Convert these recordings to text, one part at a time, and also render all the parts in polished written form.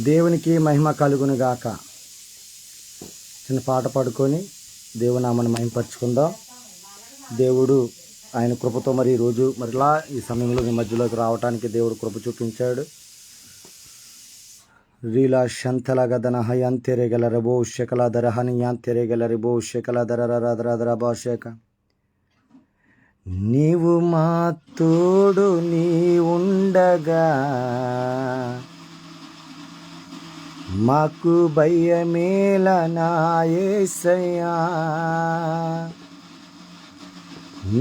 దేవునికి మహిమ కలుగును గాక. చిన్న పాట పాడుకొని దేవునామని మహిమపరచుకుందాం. దేవుడు ఆయన కృపతో మరి ఈరోజు మరిలా ఈ సమయంలో మీ మధ్యలోకి రావడానికి దేవుడు కృప చూపించాడు. రీలా శంతల గదన హయంతెరెగల రబో శకల దరహని యాంతెరెగల రిబో శకల దరరదరదరభాషక. నీవు మా తోడు నీ ఉండగా మాకు భయమేల నా యేసయ్యా.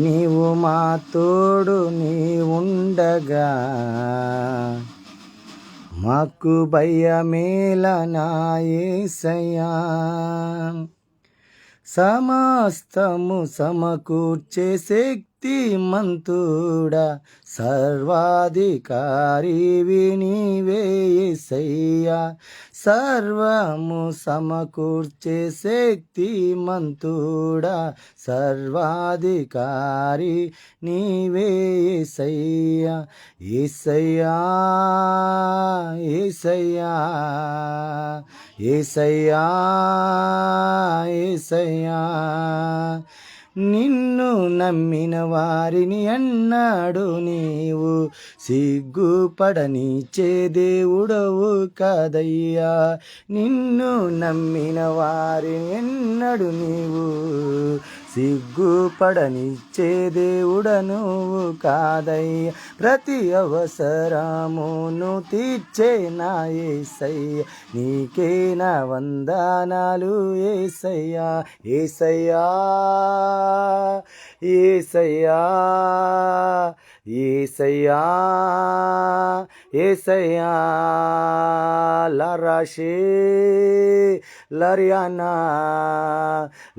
నీవు మా తోడు నీ ఉండగా మాకు భయమేల నా యేసయ్యా. సమస్తము సమకూర్చే శక్తిమంతుడా సర్వాధికారివి నీవే యేసయ్యా. సర్వము సమకూర్చే శక్తిమంతుడా సర్వాధికారి నీవే యేసయ్యా. యేసయ్యా యేసయ్యా యేసయ్యా యేసయ్యా. నిన్ను నమ్మిన వారిని అన్నాడు నీవు సిగ్గుపడనిచ్చే దేవుడవు కాదయ్యా. నిన్ను నమ్మిన వారిని అన్నాడు నీవు సిగ్గుపడనిచ్చే దేవుడను కాదయ్య. ప్రతి అవసరమును తీర్చే నా యేసయ్య. నీకే నా వందనాలు యేసయ్యా. యేసయ్యా యేసయ్యా యేసయ్యా యేసయ్యా. లరాషే లరియానా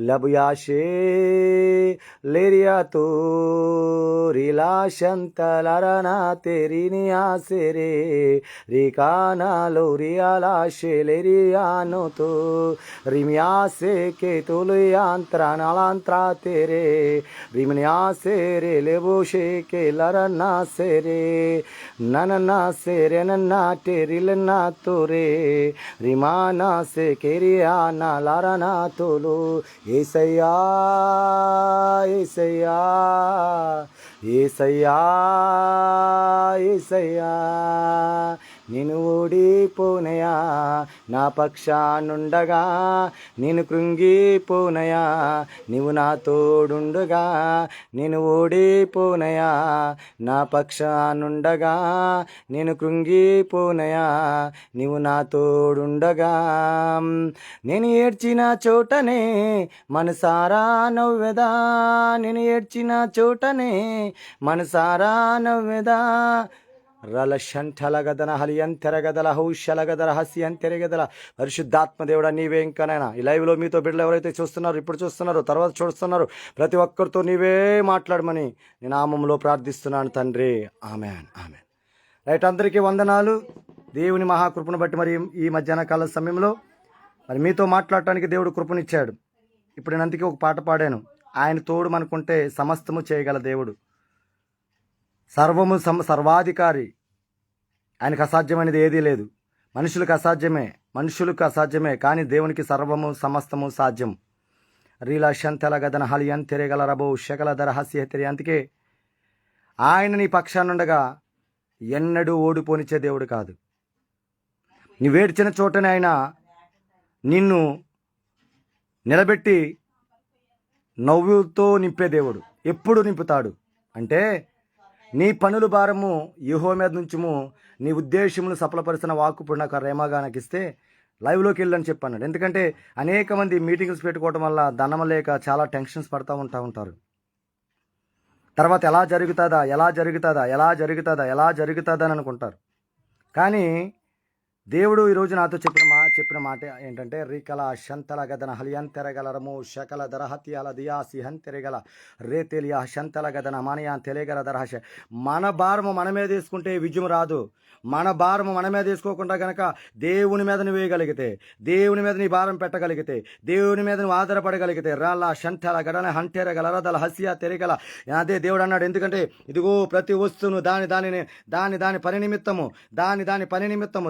లబుయాషే లేరియాతో రిలా శంతలరనా తెరినియా సెరే రికానాలో రియాలాషే లేరియానోతో రిమియాసే కే తోలుయాంత్రా నాలాంత్రా తెరే రిమినియా సెరే లేబోషే కే లరనా సెరే నననా సెరే నన్నా టెరిలనా తోరే రిమానా సే కేరియానా లారనా తోలు. యేసయ్యా యేసయ్యా యేసయ్యా యేసయ్యా. నేను ఓడిపోనయా నా పక్షానుండగా నేను కృంగిపోనయా నీవు నా తోడుండగా. నేను ఓడిపోనయా నా పక్షానుండగా నేను కృంగిపోనయా నీవు నా తోడుండగా. నేను ఏడ్చిన చోటనే మనసారా నవ్వెదా. నేను ఏడ్చిన చోటనే మనసారా నవ్వెదా. రలశంఠలగదన హలియంతెరగదల హౌషలగదల హస్యంతెరగదల. పరిశుద్ధాత్మ దేవుడా నీవే ఇంకానైనా ఈ లైవ్లో మీతో బిడ్డలు ఎవరైతే చూస్తున్నారు, ఇప్పుడు చూస్తున్నారు, తర్వాత చూస్తున్నారు, ప్రతి ఒక్కరితో నీవే మాట్లాడమని నేను నామములో ప్రార్థిస్తున్నాను తండ్రి. Amen amen. రైట్, అందరికీ వందనాలు. దేవుని మహాకృపను బట్టి మరి ఈ మధ్యాహ్న కాల సమయంలో మరి మీతో మాట్లాడటానికి దేవుడు కృపనిచ్చాడు. ఇప్పుడు నేను అందుకే ఒక పాట పాడాను. ఆయన తోడు మనకుంటే సమస్తము చేయగల దేవుడు, సర్వము సర్వాధికారి. ఆయనకు అసాధ్యమైనది ఏదీ లేదు. మనుషులకు అసాధ్యమే కానీ దేవునికి సర్వము సమస్తము సాధ్యం. రీలా శంతల గదన హలియన్ తెరగల రబో శకల ధర హస్య తెరి. అందుకే ఆయన నీ పక్షానుండగా ఎన్నడూ ఓడిపోనిచ్చే దేవుడు కాదు. నీవేడ్చిన చోటనే ఆయన నిన్ను నిలబెట్టి నవ్వుతో నింపే దేవుడు. ఎప్పుడు నింపుతాడు అంటే నీ పనుల భారము యెహోవా మీద నుంచుము, నీ ఉద్దేశములు సఫలపరిచిన వాక్కు ఇప్పుడు నాకు రేమాగా నాకు ఇస్తే లైవ్లోకి వెళ్ళని చెప్పాను. ఎందుకంటే అనేక మంది మీటింగ్స్ పెట్టుకోవడం వల్ల ధనం లేక చాలా టెన్షన్స్ పడుతూ ఉంటారు. తర్వాత ఎలా జరుగుతుందా అని అనుకుంటారు. కానీ దేవుడు ఈరోజు నాతో చెప్పిన మాట ఏంటంటే రీకల శంతల గదన హలియంతెరగలరము శకల దరహత్యాల దియాసి హంతెరగల రేతెలియా శంతల గదన మనయా తెలియగల దరహశ. మన భారము మనమే తీసుకుంటే విజయం రాదు. మన భారము మనమే తీసుకోకుండా గనక దేవుని మీద నువ్వు వేయగలిగితే, దేవుని మీద నీ భారం పెట్టగలిగితే, దేవుని మీద నువ్వు ఆధారపడగలిగితే రాళ్ళ షంఠల గడన హంటెర గలరదల హస్య తెరగల. అదే దేవుడు అన్నాడు. ఎందుకంటే ఇదిగో ప్రతి వస్తువును దాని పని నిమిత్తము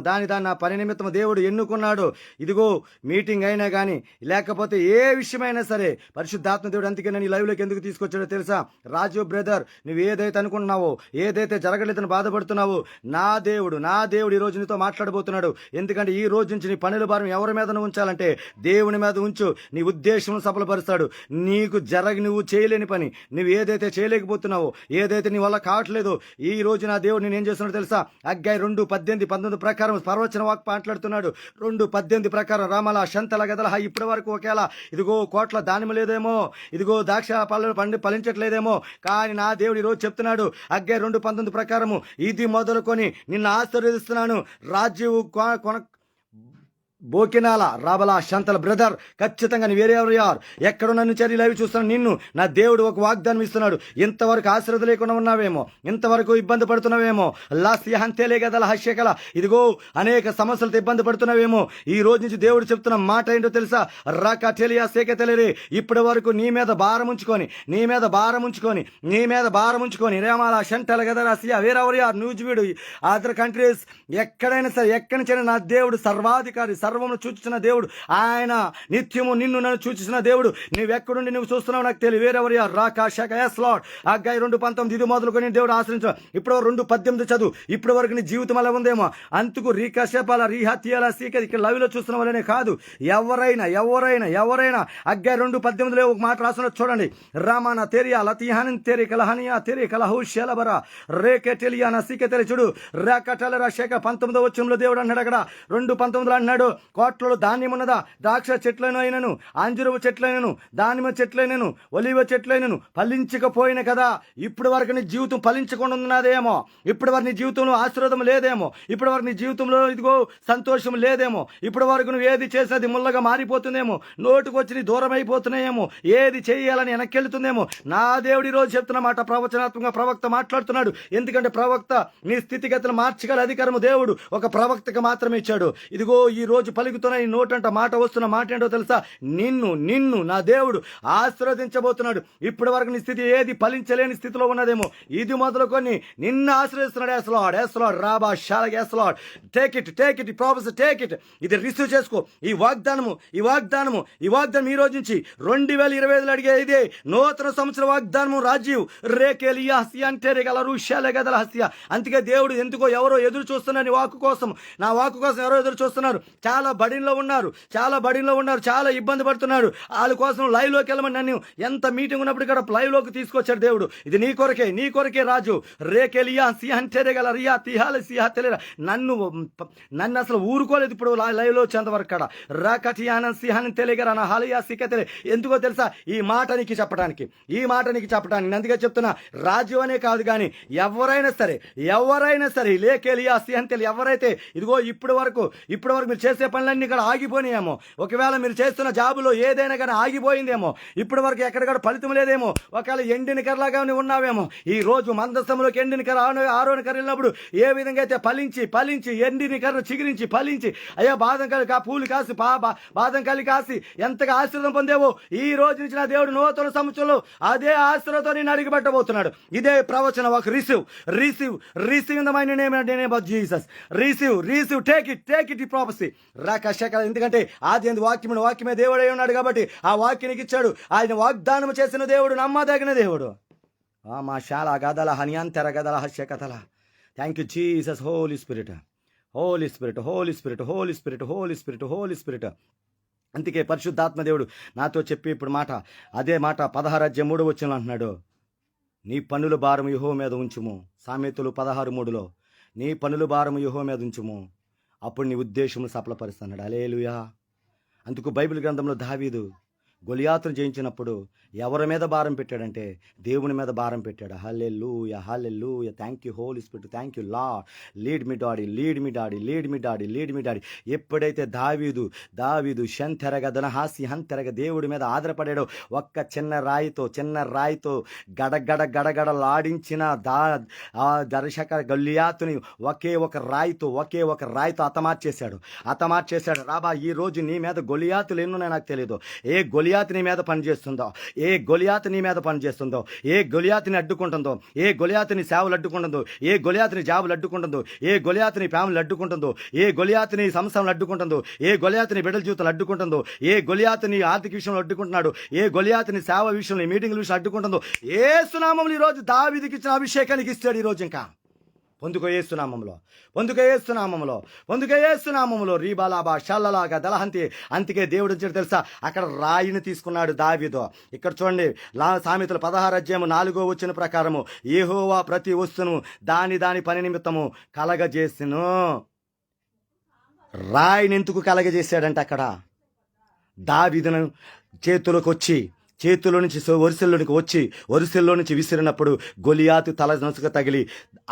దాని నా పని నిమిత్తం దేవుడు ఎన్నుకున్నాడు. ఇదిగో మీటింగ్ అయినా కానీ లేకపోతే ఏ విషయమైనా సరే పరిశుద్ధాత్మ దేవుడు అందుకే నేను ఈ లైవ్లోకి ఎందుకు తీసుకొచ్చాడో తెలుసా? రాజు బ్రదర్, నువ్వు ఏదైతే అనుకుంటున్నావో, ఏదైతే జరగలేదని బాధపడుతున్నావో, నా దేవుడు ఈ రోజు నీతో మాట్లాడబోతున్నాడు. ఎందుకంటే ఈ రోజు నుంచి నీ పనుల భారం ఎవరి మీద ఉంచాలంటే దేవుని మీద ఉంచు. నీ ఉద్దేశం సఫలపరుస్తాడు. నువ్వు చేయలేని పని, నువ్వు ఏదైతే చేయలేకపోతున్నావో, ఏదైతే నీ వల్ల కావట్లేదో, ఈ రోజు నా దేవుడు నేను ఏం చేస్తున్నాడు తెలుసా? హగ్గై 2:18-19 ప్రకారం ప్రవచన వాక్ మాట్లాడుతున్నాడు. 2:18 ప్రకారం రామల శంతల గదల ఇప్పటి వరకు ఒకేలా ఇదిగో కోట్ల దానిమ లేదేమో, ఇదిగో ద్రాక్ష పళ్ళు ఫలించట్లేదేమో, కానీ నా దేవుడు ఈ రోజు చెప్తున్నాడు హగ్గై 2:19 ప్రకారము ఇది మొదలుకొని నిన్ను ఆశీర్వదిస్తున్నాను. రాజీవ్ బోకినాల రాబలా శంతల బ్రదర్, ఖచ్చితంగా నీ వేరే ఎవరు ఎక్కడో నన్ను చర్యలు అవి చూస్తున్నాను. నిన్ను నా దేవుడు ఒక వాగ్దానం ఇస్తున్నాడు. ఇంతవరకు ఆశ్రద్ధ లేకుండా ఉన్నావేమో, ఇంతవరకు ఇబ్బంది పడుతున్నావేమో, లాస్యంతేలే గదల హస్యకల ఇదిగో అనేక సమస్యలతో ఇబ్బంది పడుతున్నావేమో, ఈ రోజు నుంచి దేవుడు చెప్తున్న మాట ఏంటో తెలుసా? రాక తెలియా సేక తెలియరే, ఇప్పటి వరకు నీ మీద భారం ఉంచుకొని రేమాల శంటల గదల హస్య వేరెవరు న్యూజివీడు అదర్ కంట్రీస్ ఎక్కడైనా సరే, ఎక్కడి నుంచి నా దేవుడు సర్వాధికారి, సర్వమును సూచించిన దేవుడు ఆయన. నిత్యము నిన్ను నన్ను సూచించిన దేవుడు. నువ్వెక్కడుండి నువ్వు చూస్తున్నావు నాకు తెలియదు. వేరెవరు రాక శాఖ ఎస్ లార్డ్. హగ్గై 2:19 ఇది మొదలుకొని దేవుడు ఆశ్రయించు. ఇప్పుడు 2:18 చదువు. ఇప్పటి వరకు నీ జీవితం అలా ఉందేమో. అందుకు రీకశపాల రీహత్యాల సీక ఇక్కడ లవిలో చూస్తున్న వాళ్ళనే కాదు, ఎవరైనా హగ్గై 2:18 ఒక మాట రాసిన చూడండి. రామాన తెరియా లతిహాని తెరి కలహనియా తెరి కలహు శలబరా రేకే తెలియాన సీక తెరి చూడు. రేకటల శాఖ 19వ వచనంలో దేవుడు అన్నాడు. అక్కడ 2:19 అన్నాడు, కోట్లలో ధాన్యం ఉన్నదా? ద్రాక్ష చెట్లను అయినను, అంజురపు చెట్లైనను, దానిమ్మ చెట్లైనను, ఒలివ చెట్లైనను ఫలించకపోయిన కదా. ఇప్పటి వరకు నీ జీవితం ఫలించకుండా ఉన్నదేమో, ఇప్పటి వరకు నీ జీవితంలో ఆశీర్వాదం లేదేమో, ఇప్పటి వరకు నీ జీవితంలో ఇదిగో సంతోషం లేదేమో, ఇప్పటి వరకు నువ్వు ఏది చేసేది ముళ్ళగా మారిపోతుందేమో, నోటుకు వచ్చి నీ దూరం అయిపోతున్నాయేమో, ఏది చేయాలని వెనక్కెళ్తుందేమో. నా దేవుడి రోజు చెప్తున్న మాట ప్రవచనాత్మకంగా ప్రవక్త మాట్లాడుతున్నాడు. ఎందుకంటే ప్రవక్త నీ స్థితిగతులు మార్చగల అధికారము దేవుడు ఒక ప్రవక్తకు మాత్రమే ఇచ్చాడు. ఇదిగో ఈ రోజు పలుకుతున్న ఈ నోటంట మాట వస్తున్న మాట ఏంటో తెలుసా? నిన్ను నా దేవుడు ఆశీర్వదించబోతున్నాడు. ఇప్పటి వరకు నీ స్థితి ఏది ఫలించలేని స్థితిలో ఉన్నదేమో, ఇది మొదలుకొని నిన్ను ఆశీర్వదిస్తున్నాడు. ఎస్ లార్డ్ రాబా షాల yes Lord. Take it promise, take it. ఇది రిసీవ్ చేసుకో. ఈ వాగ్దానము ఈ రోజు నుంచి 2025 అడిగే ఇదే నూతన సంవత్సర వాగ్దానము. రాజీవ్ రేకేలియా హస్య అంటే రేగల రుషాల గదల హస్య. అందుకే దేవుడు ఎందుకో ఎవరో ఎదురు చూస్తున్నారు నా వాక్కు కోసం ఎవరో ఎదురు చూస్తున్నారు. చాలా బడిలో ఉన్నారు, చాలా ఇబ్బంది పడుతున్నారు. వాళ్ళ కోసం లైవ్ లోకి వెళ్ళమని నన్ను ఎంత మీటింగ్ ఉన్నప్పుడు ఇక్కడ లైవ్ లోకి తీసుకొచ్చాడు దేవుడు. ఇది నీ కొరకే రాజు. రేకెలియా సిహంటెరగల రియా తిహాల సిహా తెలియరా. నన్ను అసలు ఊరుకోలేదు ఇప్పుడు లైవ్ లో వచ్చేంత వరకు కదా. రాకటియాన సిహాన్ని తెలియగల నా హాలియా సిక్క తెలియ. ఎందుకో తెలుసా? ఈ మాట నీకు చెప్పడానికి అందుకే చెప్తున్నా. రాజు అనే కాదు కానీ ఎవరైనా సరే లేకెలియా సిహన్ తెలియ ఎవరైతే ఇదిగో ఇప్పటి వరకు మీరు చేసే పనులన్నీ ఇక్కడ ఆగిపోయినాయేమో, ఒకవేళ మీరు చేస్తున్న జాబులో ఏదైనా కానీ ఆగిపోయిందేమో, ఇప్పటి వరకు ఎక్కడికక్కడ ఫలితం లేదేమో, ఒకవేళ ఎండిన కర్రలాగా ఉన్నావేమో, ఈ రోజు మందస్థంలోకి ఎండిన కర్ర ఆరోని కర్ర వెళ్ళినప్పుడు ఏ విధంగా అయితే ఫలించి ఎండిన కర్ర చిగురించి ఫలించి అయ్యా బాదం పూలు కాసి బాదం కలిగి కాసి ఎంతగా ఆశీర్వాదం పొందేవో, ఈ రోజు నుంచి నా దేవుడు నూతన సంవత్సరంలో అదే ఆశీర్వాదంతో నేను అడిగిపెట్టబోతున్నాడు. ఇదే ప్రవచన ఒక receive in the mind name of Jesus. Receive take it ఈ ప్రాపసీ. ఎందుకంటే ఆది వాక్యమే దేవుడై ఉన్నాడు కాబట్టి ఆ వాక్యానికి ఇచ్చాడు. ఆయన వాగ్దానం చేసిన దేవుడు, నమ్మదగిన దేవుడు. మా శాల గదల హనియంతర గదల హస్య కథల. Thank you Jesus. Holi spirit. అందుకే పరిశుద్ధాత్మ దేవుడు నాతో చెప్పి ఇప్పుడు అదే మాట 16:3 అంటున్నాడు. నీ పన్నుల భారం యెహోవా మీద ఉంచుము. సామెతలు 16:3 నీ పన్నుల భారం యెహోవా మీద ఉంచుము, అప్పుడు నీ ఉద్దేశమును సఫలపరుస్తున్నాడు. హల్లెలూయా. అందుకు బైబిల్ గ్రంథంలో దావీదు గొలియాతును జయించినప్పుడు ఎవరి మీద భారం పెట్టాడంటే దేవుని మీద భారం పెట్టాడు. హల్లెలూయా. Thank you Holy Spirit, thank you Lord. Lead me daddy. ఎప్పుడైతే దావీదు శంతెరగ హంతెరగ దేవుడి మీద ఆధారపడాడో, ఒక్క చిన్న రాయితో గడగడలాడించిన దర్శక గొలియాతుని ఒకే ఒక రాయితో హతమార్చేశాడు. రాబా ఈ రోజు నీ మీద గొలియాతులు ఎన్నున్నాయి నాకు తెలియదు. ఏ గొలియాతు గొలియాతు నీ మీద పనిచేస్తుందో, ఏ గొలియాతు నీ మీద పనిచేస్తుందో, ఏ గొలియాతుని అడ్డుకుంటుందో, ఏ గొలియాతుని సేవలు అడ్డుకుంటుందో, ఏ గొలియాతుని జాబులు అడ్డుకుంటుందో, ఏ గొలియాతుని ఫ్యామిలీ అడ్డుకుంటుందో, ఏ గొలియాతుని సంస్థలు అడ్డుకుంటుందో, ఏ గొలియాతుని బిడ్డల జీవితాలు అడ్డుకుంటుందో, ఏ గొలియాతుని ఆర్థిక విషయంలో అడ్డుకుంటున్నాడు, ఏ గొలియాతుని సేవ విషయంలో మీటింగ్ల విషయంలో అడ్డుకుంటుందో, యేసు నామములో ఈరోజు దావీదుకి ఇచ్చిన అభిషేకానికి ఇస్తాడు ఈరోజు. ఇంకా పొందుకో యేసు నామములో రీబాలాబా షల్లలాగా దళహంతి. అందుకే దేవుడు వచ్చాడు తెలుసా, అక్కడ రాయిని తీసుకున్నాడు దావీదు. ఇక్కడ చూడండి, సామెతలు 16:4 ప్రకారము, యెహోవా ప్రతి వస్తును దాని పని నిమిత్తము కలగజేసెను. రాయిని ఎందుకు కలగజేశాడంటే, అక్కడ దావీదును చేతిలో నుంచి వరుసల్లో నుంచి విసిరినప్పుడు గొలియాతు తల నసుక తగిలి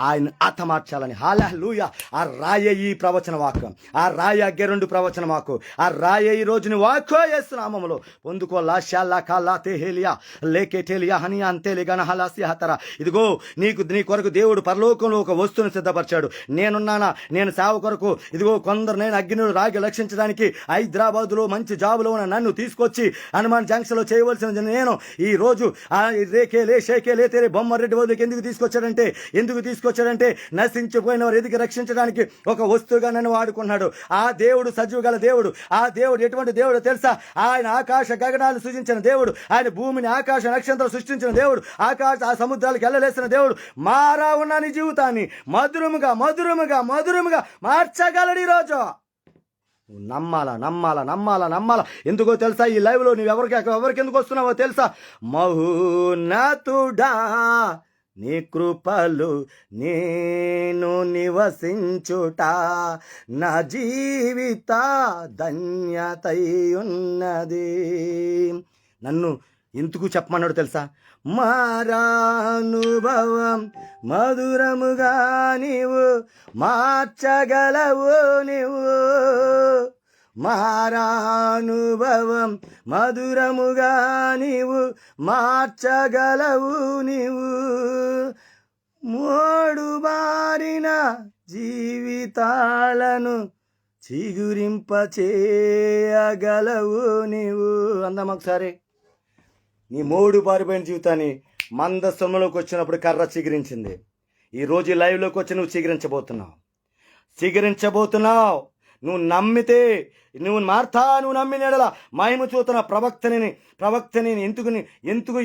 ఆయన హతమార్చాలని. హల్లెలూయా. ఆ రాయే ఈ ప్రవచన వాక్కు, ఆ రాయి అగ్గే 2 ప్రవచన వాక్కు, ఆ రాయే ఈ రోజుని వాక్కో యేసు నామములో పొందుకో. లాషాల్లా కాల్లా తెహేలియా లేకెటేలియా హనియా అంతేలిగన హలాసి హతర. ఇదిగో నీ కొరకు దేవుడు పరలోకంలో ఒక వస్తువును సిద్ధపరిచాడు. నేనున్నానా, నేను సేవ కొరకు. ఇదిగో కొందరు నేను అగ్నిలో రాగి రక్షించడానికి హైదరాబాదులో మంచి జాబులో ఉన్న నన్ను తీసుకొచ్చి హనుమాన్ జంక్షన్లో చేయవలసిన నేను ఈ రోజు రేకేలే షేకేలే తేరే బొమ్మరెడ్డి వదిలికి ఎందుకు తీసుకొచ్చాడంటే నశించిపోయిన వారు ఎదిగి రక్షించడానికి ఒక వస్తువుగా నన్ను వాడుకున్నాడు. ఆ దేవుడు సజీవ గల దేవుడు. ఆ దేవుడు ఎటువంటి దేవుడు తెలుసా? ఆయన ఆకాశ గగనాలు సృజించిన దేవుడు, ఆయన భూమిని ఆకాశ నక్షత్రాలు సృష్టించిన దేవుడు, ఆ సముద్రాలకు వెళ్ళలేసిన దేవుడు. మారా ఉన్న నీ జీవితాన్ని మధురముగా మార్చగలడు ఈరోజు. నమ్మాలా. ఎందుకో తెలుసా? ఈ లైవ్లో నువ్వు ఎవరికి ఎందుకు వస్తున్నావో తెలుసా? మహోన్నతుడా నీ కృపలు నేను నివసించుట నా జీవిత ధన్యతై ఉన్నది. నన్ను ఎందుకు చెప్పమన్నాడు తెలుసా? మారానుభవం మధురముగా నీవు మార్చగలవు. మారానుభవం మధురముగా నీవు మార్చగలవు. మోడు బారిన జీవితాలను చిగురింపచేయగలవు నీవు. అందం ఒకసారి. నీ మోడు బారిపోయిన జీవితాన్ని మందస్సంలోకి వచ్చినప్పుడు కర్ర చిగురించింది. ఈరోజు ఈ లైవ్లోకి వచ్చి నువ్వు చిగురించబోతున్నావు. నువ్వు నమ్మితే, నువ్వు నమ్మిన ఎడల మహిమ చూస్తున్న ప్రవక్తని ఎందుకు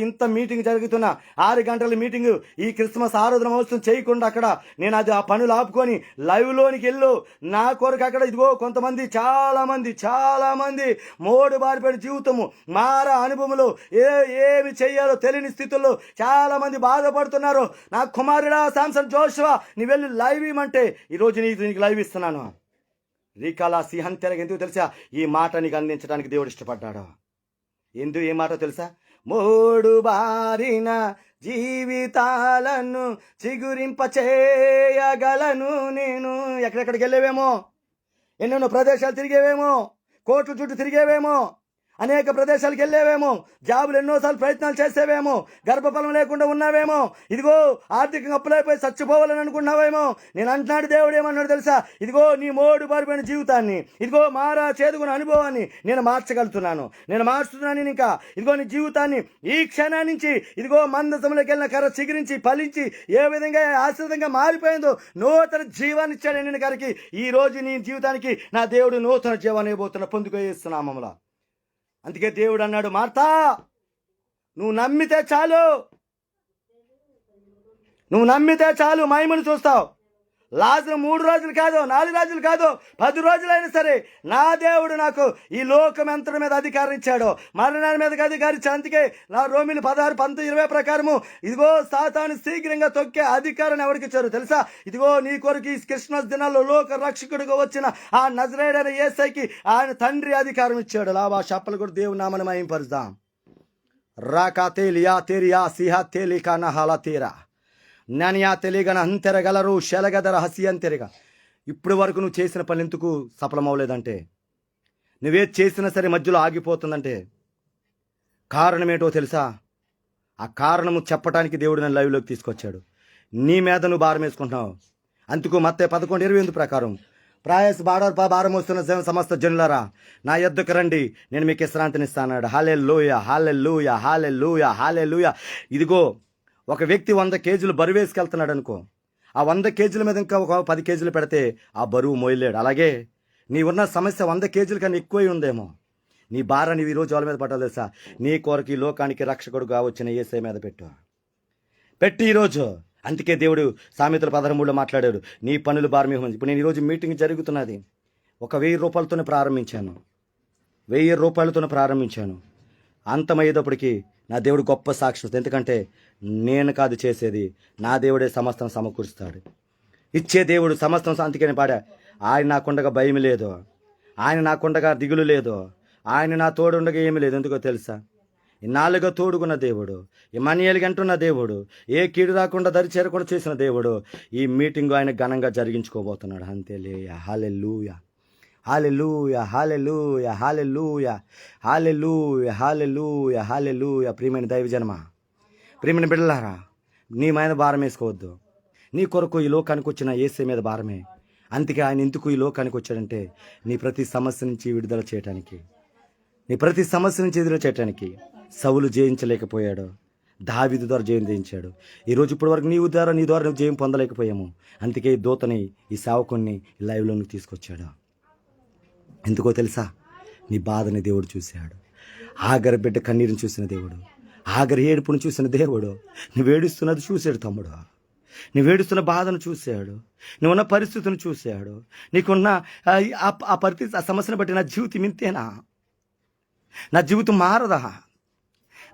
ఇంత మీటింగ్ జరుగుతున్న 6 గంటల మీటింగ్ ఈ క్రిస్మస్ ఆరాధన మహోత్సవం చేయకుండా అక్కడ నేను ఆ పనులు ఆపుకొని లైవ్లోనికి వెళ్ళు. నా కొరకు అక్కడ ఇదిగో కొంతమంది చాలా మంది మోడు బారిపోయిన జీవితము, మారా అనుభవంలో ఏమి చెయ్యాలో తెలియని స్థితుల్లో చాలా మంది బాధపడుతున్నారు. నా కుమారుడా శాంసన్ జోషువా, నీ వెళ్ళి లైవ్ ఇవ్వమంటే ఈరోజు నీకు లైవ్ ఇస్తున్నాను. రీకాలా సిహంతెరగ. ఎందుకు తెలుసా? ఈ మాట నీకు అందించడానికి దేవుడు ఇష్టపడ్డాడు. ఏ మాట తెలుసా? మోడు బారిన జీవితాలను చిగురింపచేయగలను నేను. ఎక్కడెక్కడికి వెళ్ళేవేమో, ఎన్నెన్నో ప్రదేశాలు తిరిగేవేమో, కోట్ల చుట్టూ తిరిగేవేమో, అనేక ప్రదేశాలకు వెళ్ళేవేమో, జాబులు ఎన్నోసార్లు ప్రయత్నాలు చేసేవేమో, గర్భఫలం లేకుండా ఉన్నావేమో, ఇదిగో ఆర్థికంగా అప్పులైపోయి చచ్చిపోవాలని అనుకున్నావేమో. నేను అంటున్నాడు దేవుడు ఏమన్నాడు తెలుసా? ఇదిగో నీ మోడు బారిపోయిన జీవితాన్ని, ఇదిగో మారా చేదుకున్న అనుభవాన్ని నేను మార్చగలుగుతున్నాను, నేను మారుస్తున్నాను. ఇంకా ఇదిగో నీ జీవితాన్ని ఈ క్షణం నుంచి ఇదిగో మందసంలోకి వెళ్ళిన కర్ర చిగురించి ఫలించి ఏ విధంగా ఆశ్రదంగా మారిపోయిందో నూతన జీవాన్ని ఇచ్చాడు నేను గారికి. ఈ రోజు నీ జీవితానికి నా దేవుడు నూతన జీవాన్ని ఇవ్వబోతున్నా. పొందుకో యేసునామములో. అందుకే దేవుడు అన్నాడు, మార్తా నువ్వు నమ్మితే చాలు మహిమను చూస్తావు. లాజరు 3 రోజులు కాదు, 4 రోజులు కాదు, 10 రోజులైనా సరే నా దేవుడు నాకు ఈ లోకం ఎంతటి మీద అధికారం ఇచ్చాడో, మరణాల మీద అధికారం ఇచ్చాడు. అందుకే నా రోమిలు 16:20 ప్రకారము ఇదిగో సాతాను శీఘ్రంగా తొక్కే అధికారాన్ని ఎవరికి ఇచ్చారు తెలుసా? ఇదిగో నీ కొరకు ఈ క్రిస్మస్ దినాల్లో లోక రక్షకుడిగా వచ్చిన ఆ నజరేయుడైన యేసయ్యకి ఆయన తండ్రి అధికారం ఇచ్చాడు. లాభా షప్పలు కూడా దేవుని నామని మహింపరుద్దాం. రాకా తేలియా తేరియా సిహా తేలికా నహాలా తీరా జ్ఞానియా తెలియగన అంతెరగలరు శలగదర హసి అంతెరగ. ఇప్పటి వరకు నువ్వు చేసిన పని ఎందుకు సఫలమవలేదంటే, నువ్వేది చేసినా సరే మధ్యలో ఆగిపోతుందంటే కారణం ఏంటో తెలుసా? ఆ కారణము చెప్పడానికి దేవుడు నన్ను లైవ్లోకి తీసుకొచ్చాడు. నీ మీద నువ్వు భారం వేసుకుంటున్నావు. అందుకు మత్తయి 11:28 ప్రకారం ప్రయాస భారం వస్తున్న సమస్త జనులారా నా యొద్దకు రండి, నేను మీకు విశ్రాంతినిస్తాను. హల్లెలూయా, హల్లెలూయా, హల్లెలూయా, హల్లెలూయా. ఇదిగో ఒక వ్యక్తి 100 కేజీలు బరువు వేసుకెళ్తున్నాడు అనుకో, ఆ 100 కేజీల మీద ఇంకా ఒక 10 కేజీలు పెడితే ఆ బరువు మోయలేడు. అలాగే నీ ఉన్న సమస్య 100 కేజీల కన్నా ఎక్కువై ఉందేమో. నీ భారాన్ని ఈరోజు వాళ్ళ మీద పట్టాలి తెలుసా? నీ కొరకు ఈ లోకానికి రక్షకుడుగా వచ్చిన యేసయ్య మీద పెట్టి ఈరోజు. అందుకే దేవుడు సామెతల 13లో మాట్లాడాడు, నీ పనులు భారం. ఇప్పుడు నేను ఈరోజు మీటింగ్ జరుగుతున్నది 1000 రూపాయలతోనే ప్రారంభించాను. 1000 రూపాయలతోనే ప్రారంభించాను. అంతమయ్యేటప్పటికి నా దేవుడు గొప్ప సాక్షి. ఎందుకంటే నేను కాదు చేసేది, నా దేవుడే సమస్తం సమకూరుస్తాడు. ఇచ్చే దేవుడు సమస్తం. అందుకని పాడా, ఆయన నాకుండగా భయం లేదు, ఆయన నాకుండగా దిగులు లేదు, ఆయన నా తోడుండగా ఏమీ లేదు. ఎందుకో తెలుసా? ఇన్నాళ్ళుగా తోడుకున్న దేవుడు, ఇమ్మానుయేలు అంటున్న దేవుడు, ఏ కీడు రాకుండా దరి చేరకుండా చేసిన దేవుడు ఈ మీటింగు ఆయన ఘనంగా జరిగించుకోబోతున్నాడు. అంతేలేయ. హల్లెలూయా, హల్లెలూయా, హల్లెలూయా, హల్లెలూయా, హల్లెలూయా, హల్లెలూయా, హల్లెలూయా. ప్రియమైన దైవజనమ, ప్రియమైన బిడ్డలారా, నీ మీద భారం వేసుకోవద్దు. నీ కొరకు ఈ లోకానికి వచ్చిన యేసయ్య మీద భారమే. అందుకే ఆయన ఎందుకు ఈ లోకానికి వచ్చాడంటే నీ ప్రతి సమస్య నుంచి విడుదల చేయటానికి, నీ ప్రతి సమస్య నుంచి ఎదురు చేయటానికి. సౌలు జయించలేకపోయాడు, దావీదు ద్వారా జయం జయించాడు. ఈరోజు ఇప్పటి వరకు నీ ద్వారా నువ్వు జయం పొందలేకపోయాము. అందుకే ఈ దూతని, ఈ సేవకుని లైవ్లోనికి తీసుకొచ్చాడు. ఎందుకో తెలుసా? నీ బాధని దేవుడు చూశాడు. ఆగరి బిడ్డ కన్నీరుని చూసిన దేవుడు, ఆగరి ఏడుపును చూసిన దేవుడు, నువ్వు ఏడుస్తున్నది చూశాడు తమ్ముడు. నువ్వు ఏడుస్తున్న బాధను చూశాడు, నువ్వున్న పరిస్థితిని చూశాడు. నీకున్న ఆ పరిస్థితి, ఆ సమస్యను బట్టి నా జీవితం ఇంతేనా? నా జీవితం మారదా?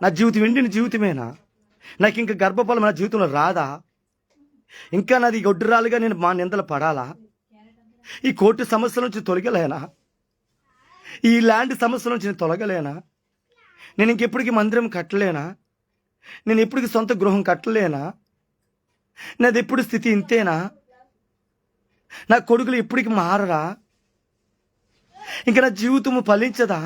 నా జీవితం ఎండిన జీవితమేనా? నాకు ఇంకా గర్భఫలం నా జీవితంలో రాదా? ఇంకా నాది గొడ్డురాలుగా నేను మా నిందలు పడాలా? ఈ కోర్టు సమస్యల నుంచి తొలగలేనా? ఈ ల్యాండ్ సమస్యల నుంచి నేను తొలగలేనా? నేను ఇంకెప్పటికీ మందిరం కట్టలేనా? నేను ఎప్పటికీ సొంత గృహం కట్టలేనా? నాది ఎప్పుడు స్థితి ఇంతేనా? నా కొడుకులు ఎప్పటికి మారరా? ఇంకా నా జీవితము ఫలించదా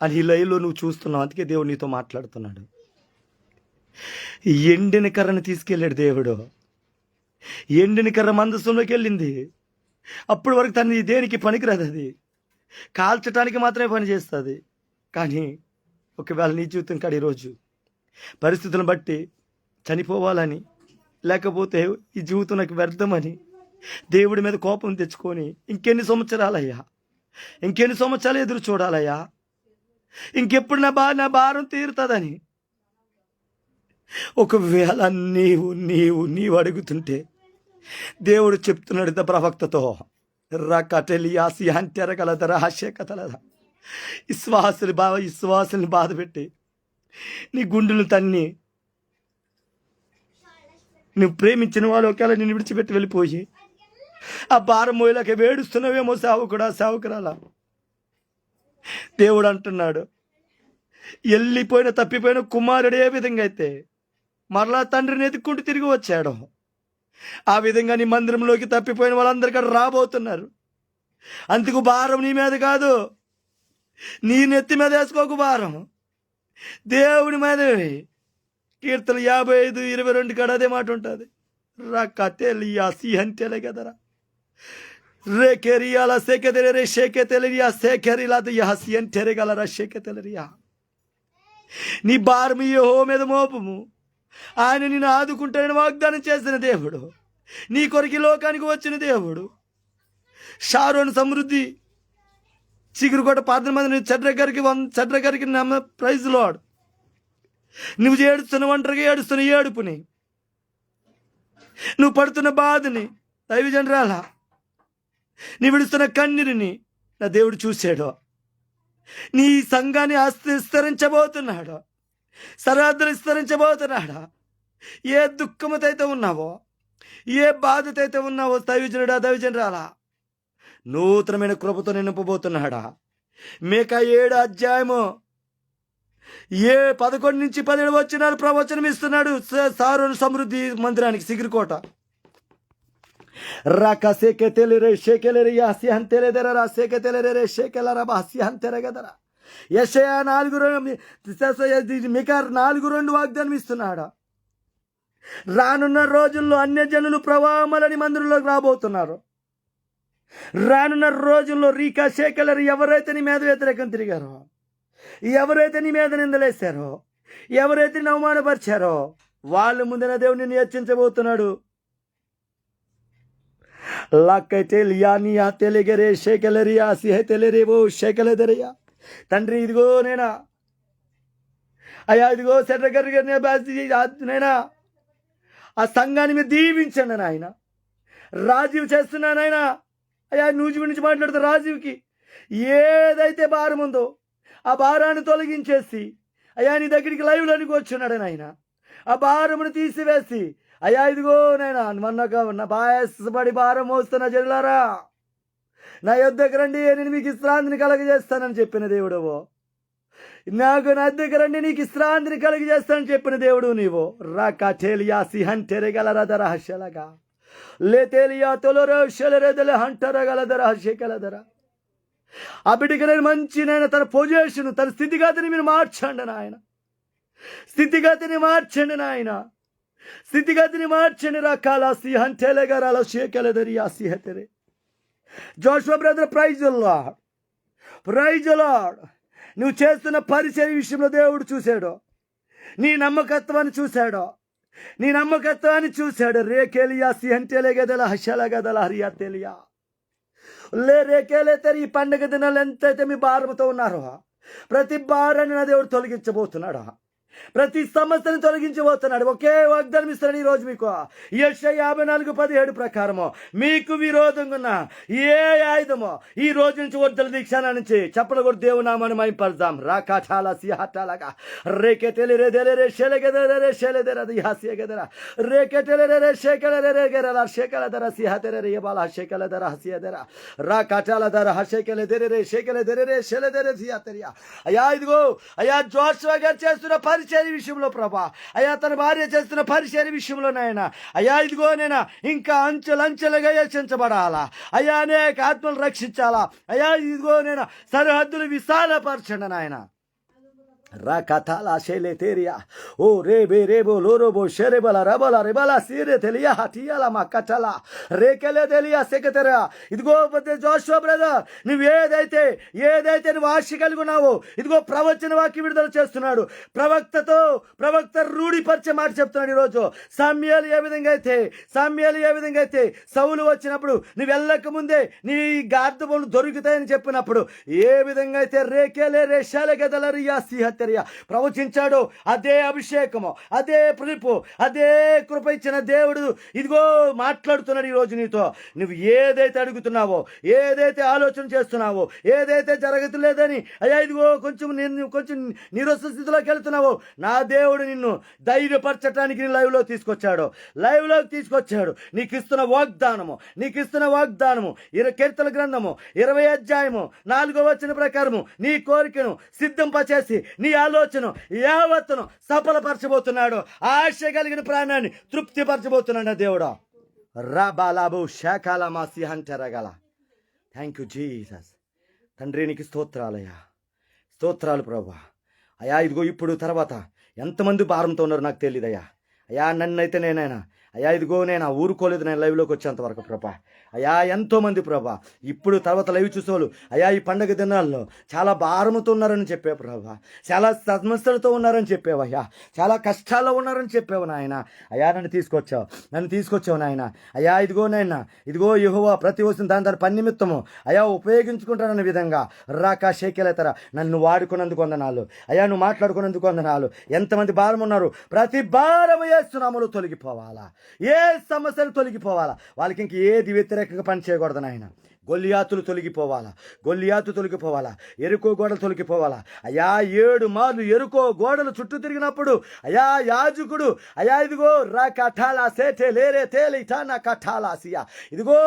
అని ఈ లైవ్లో నువ్వు చూస్తున్నావు. అందుకే దేవుడు నీతో మాట్లాడుతున్నాడు. ఎండిన కర్రను తీసుకెళ్ళాడు దేవుడు. ఎండిన కర్ర మందసంలోకి వెళ్ళింది. అప్పటి వరకు తను దేనికి పనికిరాదు, అది కాల్చటానికి మాత్రమే పని చేస్తుంది. కానీ ఒకవేళ నీ జీవితం కాడ ఈరోజు పరిస్థితులను బట్టి చనిపోవాలని, లేకపోతే ఈ జీవితం నాకు వ్యర్థమని దేవుడి మీద కోపం తెచ్చుకొని ఇంకెన్ని సంవత్సరాలయ్యా, ఇంకెన్ని సంవత్సరాలు ఎదురు చూడాలయ్యా, ఇంకెప్పుడు నా భారం తీరుతుందని ఒకవేళ నీవు అడుగుతుంటే దేవుడు చెప్తున్నాడు ప్రవక్తతో, రకటెలియాసి అంటెరగలదర హషేకతలద. విశ్వాసుని బాధ పెట్టి నీ గుండెలు తన్ని, నువ్వు ప్రేమించిన వాళ్ళు ఒకవేళ నేను విడిచిపెట్టి వెళ్ళిపోయి ఆ భారం మోయలేక వేడుస్తున్నావేమో సేవకురాలా. దేవుడు అంటున్నాడు, వెళ్ళిపోయిన తప్పిపోయిన కుమారుడు ఏ విధంగా అయితే మరలా తండ్రిని ఎత్తుక్కుంటూ తిరిగి వచ్చాడు, ఆ విధంగా నీ మందిరంలోకి తప్పిపోయిన వాళ్ళందరికీ రాబోతున్నారు. అందుకు భారం నీ మీద కాదు, నీ నెత్తి మీద వేసుకోకు భారం, దేవుడి మీద. కీర్తన 55:22 కాడ అదే మాట ఉంటుంది. రకటెలియాసి అంటేలే కదరా, రేకెరియాల సేకెదెరే షేకెతెలరియా సేకెరిలాద యహసి అంటెరగలరా షేకెతెలరియా. నీ భారం యెహోవా మీద మోపము, ఆయన నిన్ను ఆదుకుంటానని వాగ్దానం చేసిన దేవుడు, నీ కొరికి లోకానికి వచ్చిన దేవుడు. షారోన్ సమృద్ధి చిగురుకోట 18 మంది చెడ్రగారికి ప్రైజ్ లార్డ్. నువ్వు ఏడుస్తున్న ఒంటరిగా ఏడుస్తున్న ఏడుపుని, నువ్వు పడుతున్న బాధని, దైవజనరాల నీ విడుస్తున్న కన్నీరిని నా దేవుడు చూశాడు. నీ సంఘాన్ని విస్తరించబోతున్నాడు, సరిహద్దులు విస్తరించబోతున్నాడు. ఏ దుఃఖముతో అయితే ఉన్నావో, ఏ బాధతో అయితే ఉన్నావో దైవజనరాలా, నూతనమైన కృపతో నింపబోతున్నాడా. మీకా 7 అధ్యాయము 11 నుంచి 17 వచనాలు ప్రవచనం ఇస్తున్నాడు. సారోను సమృద్ధి మందిరానికి సిగిరికోట. రాక సేకే తెలిరే షేకెలరి యాసి అంతెలెదర రా సేకే తెలిరే షేకెలర బాసి అంతెరగదర. యెషయా 4:2 మికా 4:2 వాగ్దానం ఇస్తున్నాడు. రానున్న రోజుల్లో అన్యజనులు ప్రవాహమలని మందిరంలోకి రాబోతున్నారు. రానున్న రోజుల్లో రీకా శేఖలరు ఎవరైతే నీ మీద వ్యతిరేకం తిరిగారో, ఎవరైతే నీ మీద నిందలేశారో, ఎవరైతే నీ అవమానపరిచారో వాళ్ళ ముందున దేవుడు నిన్ను హెచ్చించబోతున్నాడు. లాక్కైతేలియానియా తెలిగరే శేఖలరియా సిహే తెలిరేవో శేఖలదరియా. తండ్రి ఇదిగో నేనా అయ్యా, ఇదిగో నైనా ఆ సంఘాన్ని మీరు దీవించండి నాయన. రాజీవ్ చేస్తున్నానైనా అయ్యా, నూజి నుంచి మాట్లాడుతూ రాజీవ్కి ఏదైతే భారం ఉందో ఆ భారాన్ని తొలగించేసి అయ్యా నీ దగ్గరికి లైవ్లోనికి వచ్చున్నాడు నాయన. ఆ భారమును తీసివేసి అయ్యా ఇదిగో నైనా మొన్న బాయసపడి భారం మోస్తున్న జనులారా నా యొద్దకు రండి, నేను మీకు విశ్రాంతిని కలగజేస్తానని చెప్పిన దేవుడవో, నా దగ్గర రండి నీకు విశ్రాంతిని కలిగజేస్తానని చెప్పిన దేవుడు నీవు. రాకా టేలియా సిహన్ టెరగలరదర హషలగా లేతేలియా తొలరో షెలరెదల హంటరగలదర హషకలదర. ఆ బిడ్డకి నేను మంచి నాయన తన పొజిషన్, తన స్థితిగతిని మీరు మార్చండి నాయన. స్థితిగతిని మార్చండి నాయన, స్థితిగతిని మార్చండి. రకాల సిహన్ టెలగరాల షేకలదరియా సిహతెరే. Joshua brother, praise the Lord, praise the Lord. నువ్వు చేస్తున్న పరిచర్య విషయంలో దేవుడు చూశాడు, నీ నమ్మకత్వాన్ని చూశాడు, నీ నమ్మకత్వాన్ని చూశాడు. రేకేలియా సిహంటేలే గదల హషల గదల హరియా తెలియా రేకేలే తెరి. ఈ పండుగ దినాలు ఎంతైతే మీ భారంతో ఉన్నారో ప్రతి భారాన్ని నా దేవుడు తొలగించబోతున్నాడు, ప్రతి సమస్యను తొలగించబోతున్నాడు. ఒకే వాగ్దానం ఇస్తాడు ఈరోజు మీకు. యెషయా 54:17 ప్రకారము మీకు విరోధంగా ఉన్న ఏ ఆయుధమో ఈ రోజు నుంచి వర్ధల దీక్షణ నుంచి చెప్పలు కూడా దేవునామాన్ని మహింపరుద్దాం. రాకాఠాల సిహాటాలగా రేకెటెలెరెదెలెరె షెలెగెదెలెరె షెలెదెరది హసియగెదెర రేకెటెలెరెరె షెకలెరెరెగెరల షెకలెదెర సిహతెరెరె యబల షెకలెదెర హసియదెర రాకాఠాలదెర హషెకలెదెరెరె షెకలెదెరెరె షెలెదెరె సిహతెరియా. అయ్యా ఇదిగో అయ్యా జోషువా గారు చేస్తున్న పరిచర్య విషయంలో ప్రభా, అయ్యా తన భార్య చేస్తున్న పరిచర్య విషయంలో నాయన అయ్యా ఇదిగో నేను ఇంకా అంచెలంచెలుగా హెచ్చించబడాలా అయ్యా, అనేక ఆత్మలు రక్షించాలా అయ్యా, ఇదిగో నేను సరిహద్దులు విశాలపరచండి నాయన. రాకథాల శైలే తేరియా ఓ రేబే రేబో లోరోబో షెరెబల రబల రెబల సీరే తెలియా హటియాల మా కటల రేకెలే తెలియా సెకతెరా. ఇదిగో జోషువా బ్రదర్, నువ్వు ఏదైతే నువ్వు ఆశ కలిగి ఉన్నావో ఇదిగో ప్రవచన వాక్య విడుదల చేస్తున్నాడు. ప్రవక్త రూఢిపరిచే మాట చెప్తున్నాడు ఈరోజు. సామ్యుయేలు ఏ విధంగా అయితే సౌలు వచ్చినప్పుడు నువ్వు వెళ్ళక ముందే నీ గార్ధబోలు దొరుకుతాయని చెప్పినప్పుడు ఏ విధంగా అయితే రేకేలే రేషాలే గదలరియా సిహ ప్రవచించాడు, అదే అభిషేకము, అదే పిలుపు, అదే కృప ఇచ్చిన దేవుడు ఇదిగో మాట్లాడుతున్నాడు ఈరోజు నీతో. నువ్వు ఏదైతే అడుగుతున్నావో, ఏదైతే ఆలోచన చేస్తున్నావో, ఏదైతే జరగట్లేదని అయ్యా ఇదిగో కొంచెం నిరస స్థితిలోకి వెళ్తున్నావో నా దేవుడు నిన్ను ధైర్యపరచడానికి నీ లైవ్లోకి తీసుకొచ్చాడు. నీకు ఇస్తున్న వాగ్దానము కీర్తన గ్రంథము 20 అధ్యాయము 4వ వచనం ప్రకారము నీ కోరికను సిద్ధింపచేసి నీ ఆలోచన యావత్తును సఫలపరచబోతున్నాడు. ఆశ కలిగిన ప్రాణాన్ని తృప్తిపరచబోతున్నాడు దేవుడు. రాబాలాబు శాఖాల మాసి అంటారగల. Thank you Jesus. తండ్రి నీకు స్తోత్రాలు ప్రభా. అయ్యా ఇదిగో ఇప్పుడు తర్వాత ఎంతమంది భారంతో ఉన్నారో నాకు తెలియదయ్యా. అయ్యా నన్నైతే నేనైనా అయ్యా ఇదిగో నేను ఊరుకోలేదు, నేను లైవ్లోకి వచ్చేంత వరకు ప్రభా. అయ్యా ఎంతోమంది ప్రభా ఇప్పుడు తర్వాత లైవ్ చూసేవాళ్ళు అయ్యా ఈ పండగ దినాల్లో చాలా భారముతో ఉన్నారని చెప్పే ప్రభా, చాలా సమస్యలతో ఉన్నారని చెప్పేవయ్యా, చాలా కష్టాల్లో ఉన్నారని చెప్పావు నాయన. అయ్యా నన్ను తీసుకొచ్చావు నాయన. అయ్యా ఇదిగో నాయన ఇదిగో యెహోవా ప్రతి వస్తున్న దాని పని నిమిత్తము అయ్యా ఉపయోగించుకుంటానన్న విధంగా రాకా షేకెలెతర నన్ను వాడుకున్నందుకు వందనాలు అయ్యా, నువ్వు మాట్లాడుకున్నందుకు వందనాలు. ఎంతమంది భారం ఉన్నారు, ప్రతి భారము యేసునామములో తొలగిపోవాలా, ఏ సమస్యలు తొలగిపోవాలా, వాళ్ళకి ఇంక ఏది వ్యతిరేకంగా పని చేయకూడదు నాయన. గొల్లియాతు తొలగిపోవాలా, ఎరుకో గోడలు తొలగిపోవాలా. అయ్యా 7 మార్లు ఎరుకో గోడలు చుట్టూ తిరిగినప్పుడు అయ్యా యాజకుడు అయ్యా ఇదిగో రా కఠాలా సేటే లేరే తేలి టానా కఠాలా సియా ఇదిగో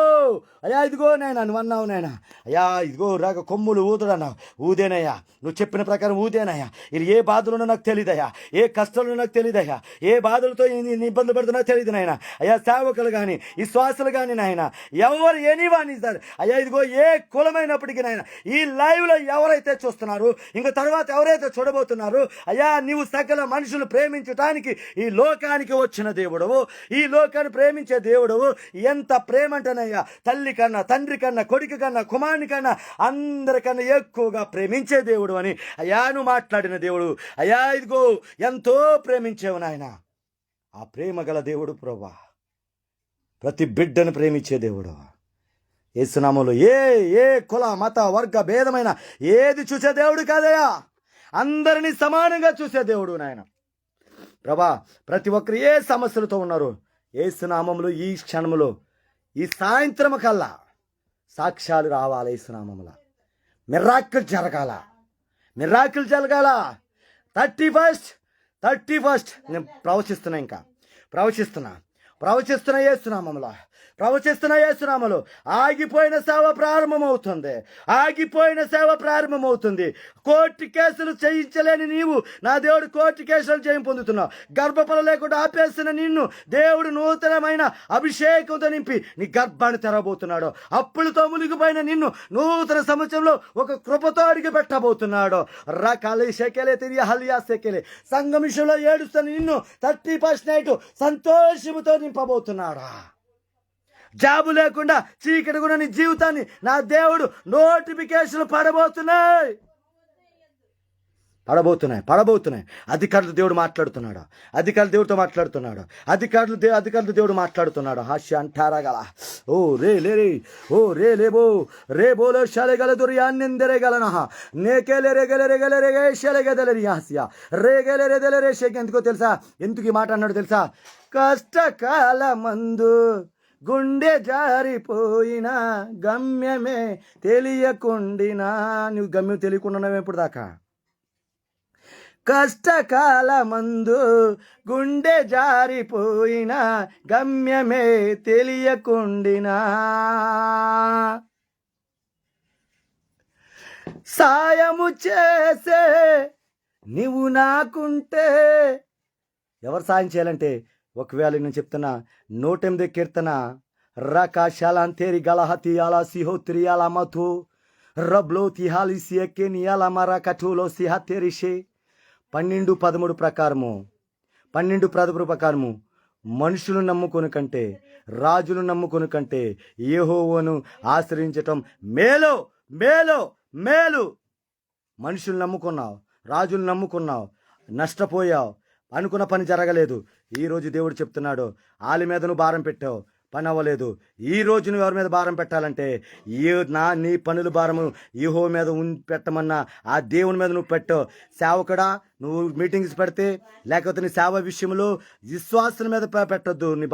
అయ్యా ఇదిగో నాయన నువ్వు అన్నావు నాయన. అయ్యా ఇదిగో రాక కొమ్ములు ఊదుడన్నావు, ఊదేనయ్యా, నువ్వు చెప్పిన ప్రకారం ఊదేనయ్యా. ఇది ఏ బాధలున్నా నాకు తెలియదయ్యా, ఏ కష్టాలున్నా నాకు తెలియదయ్యా, ఏ బాధలతో ఇబ్బంది పడుతున్నా తెలియదు నాయన. నాయన, అయ్యా సేవకులు కానీ విశ్వాసులు కానీ నాయన, ఎవరు ఎనీవాని సార్ అయ్యా, ఇదిగో ఏ కులమైనప్పటికీ నాయన, ఈ లైవ్లో ఎవరైతే చూస్తున్నారు, ఇంకా తర్వాత ఎవరైతే చూడబోతున్నారు, అయ్యా నీవు సకల మనుషులు ప్రేమించటానికి ఈ లోకానికి వచ్చిన దేవుడవు, ఈ లోకాన్ని ప్రేమించే దేవుడవు. ఎంత ప్రేమ అంటేనయ్యా, తల్లి కన్నా, తండ్రి కన్నా, కొడుకు కన్నా, కుమారుని కన్నా, అందరికన్నా ఎక్కువగా ప్రేమించే దేవుడు అని అయ్యా నువ్వు మాట్లాడిన దేవుడు. అయ్యా ఇదిగో ఎంతో ప్రేమించేవు నాయన. ఆ ప్రేమ గల దేవుడు ప్రభువా, ప్రతి బిడ్డను ప్రేమించే దేవుడు. యేసునామములో ఏ కుల మత వర్గ భేదమైన ఏది చూసే దేవుడు కాదయ్యా, అందరినీ సమానంగా చూసే దేవుడు నాయన. ప్రభా, ప్రతి ఒక్కరు ఏ సమస్యలతో ఉన్నారు, యేసునామములో ఈ క్షణములో ఈ సాయంత్రం కల్లా సాక్ష్యాలు రావాలి. యేసునామములో మిరాకిల్ జరగాల, మిరాకిల్ జరగాల. 31 నేను ప్రవచిస్తున్నా యేసునామములో ఆగిపోయిన సేవ ప్రారంభమవుతుంది. కోర్టు కేసులు చేయించలేని నీవు నా దేవుడు కోర్టు కేసులు జయం పొందుతున్నావు. గర్భఫలం లేకుండా ఆపేసిన నిన్ను దేవుడు నూతనమైన అభిషేకంతో నింపి నీ గర్భాన్ని తెరబోతున్నాడు. అప్పులతో మునిగిపోయిన నిన్ను నూతన సంవత్సరంలో ఒక కృపతో అడిగి పెట్టబోతున్నాడు. రకాలి శకెలే తిరిగి హలియా శకెలే సంగమిషంలో ఏడుస్తున్న నిన్ను 31 నైట్ సంతోషముతో నింపబోతున్నాడు. జాబు లేకుండా చీకటి కూడా నీ జీవితాన్ని నా దేవుడు నోటిఫికేషన్లు పడబోతున్నాయి. అధికారులు దేవుడు మాట్లాడుతున్నాడు, దేవుడితో మాట్లాడుతున్నాడు, దేవుడు మాట్లాడుతున్నాడు. హాస్య అంటారా గల ఓ రే లేబో రే బోలో శాలెగల దుర్యాన్నెందెరగలన నేకెలెరెగలెరెగలెరెగే శాలెగదలరి హాస్య రేగెలెరెదలరే షేక్. ఎందుకు ఈ మాట అన్నాడు తెలుసా? కష్టకాలమందు గుండె జారిపోయినా గమ్యమే తెలియకుండినా. నువ్వు గమ్యం తెలియకుండా ఎప్పుడు దాకా? కష్టకాలమందు గుండె జారిపోయినా గమ్యమే తెలియకుండినా. సాయము చేసే నీవు నాకుంటే. ఎవరు సాయం చేయాలంటే, ఒకవేళ నేను చెప్తున్నా 108 కీర్తన రకాశాలంతేరి గలహతి అలా సిహోత్రి అలా మధు రబ్లో తిహాలి సియకే నియాల మరా కఠులో సిహతేరిషే 12:13 ప్రకారము మనుషులు నమ్ముకొని కంటే, రాజులు నమ్ముకొని కంటే యెహోవాను ఆశ్రయించటం మేలు. మనుషులు నమ్ముకున్నావు, రాజులు నమ్ముకున్నావు, నష్టపోయావు, అనుకున్న పని జరగలేదు. ఈరోజు దేవుడు చెప్తున్నాడు, వాళ్ళ మీద నువ్వు భారం పెట్టావు, పని అవ్వలేదు. ఈ రోజు నువ్వు ఎవరి మీద భారం పెట్టాలంటే, నీ పనుల భారము యెహోవా మీద పెట్టమన్నా ఆ దేవుని మీద నువ్వు పెట్టావు. సేవకుడా, నువ్వు మీటింగ్స్ పెడితే, లేకపోతే నీ సేవ విషయంలో విశ్వాసం మీద పెట్టొద్దు. నీ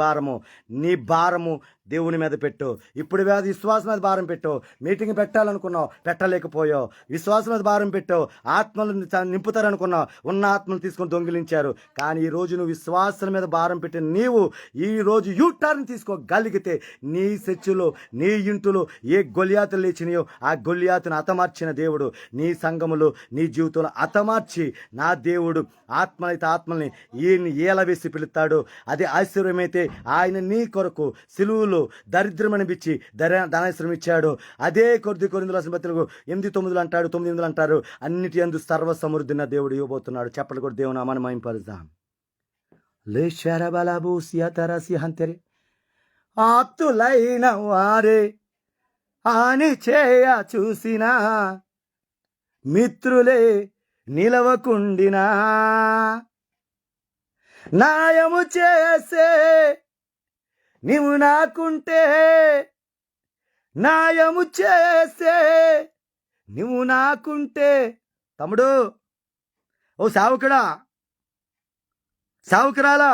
భారము దేవుని మీద పెట్టు. ఇప్పుడు విశ్వాసం మీద భారం పెట్టు. మీటింగ్ పెట్టాలనుకున్నావు, పెట్టలేకపోయావు. విశ్వాసం మీద భారం పెట్టావు, ఆత్మలు నింపుతారనుకున్నావు, ఉన్న ఆత్మలు తీసుకొని దొంగిలించారు. కానీ ఈరోజు నువ్వు విశ్వాసం మీద భారం పెట్టి నీవు ఈరోజు యూటర్న్ తీసుకోగలిగితే, నీ చర్చిలో, నీ ఇంటిలో ఏ గొలియాతులు లేచినాయో ఆ గొలియాతును హతమార్చిన దేవుడు నీ సంఘములో, నీ జీవితంలో హతమార్చి నా దేవుడు ఆత్మలైతే ఆత్మల్ని ఈయన్ని ఏలవేసి పిలుస్తాడు. అదే ఆశ్చర్యమైతే ఆయన నీ కొరకు సిలువులో దరిద్రమనిపించి ధనాశ్రమం ఇచ్చాడు. అదే కొరింథీయుల రాసిన పత్రికలో 8:9 అంటాడు, 9:8 అంటారు. అన్నిటి యందు సర్వ సమృద్ధిన దేవుడు ఇవ్వబోతున్నాడు. చెప్పలు కూడా దేవుని నామాన్ని మహింపరుద్దాం. లేషరబలబూసియతరసిహంతెరే ఆప్తులైన వారే హాని చేయ చూసినా మిత్రులే నిలవకుండినా. న్యాయము చేసే నీవు నాకుంటే, న్యాయము చేసే నువ్వు నాకుంటే. తమ్ముడు, ఓ సావుకురాలా,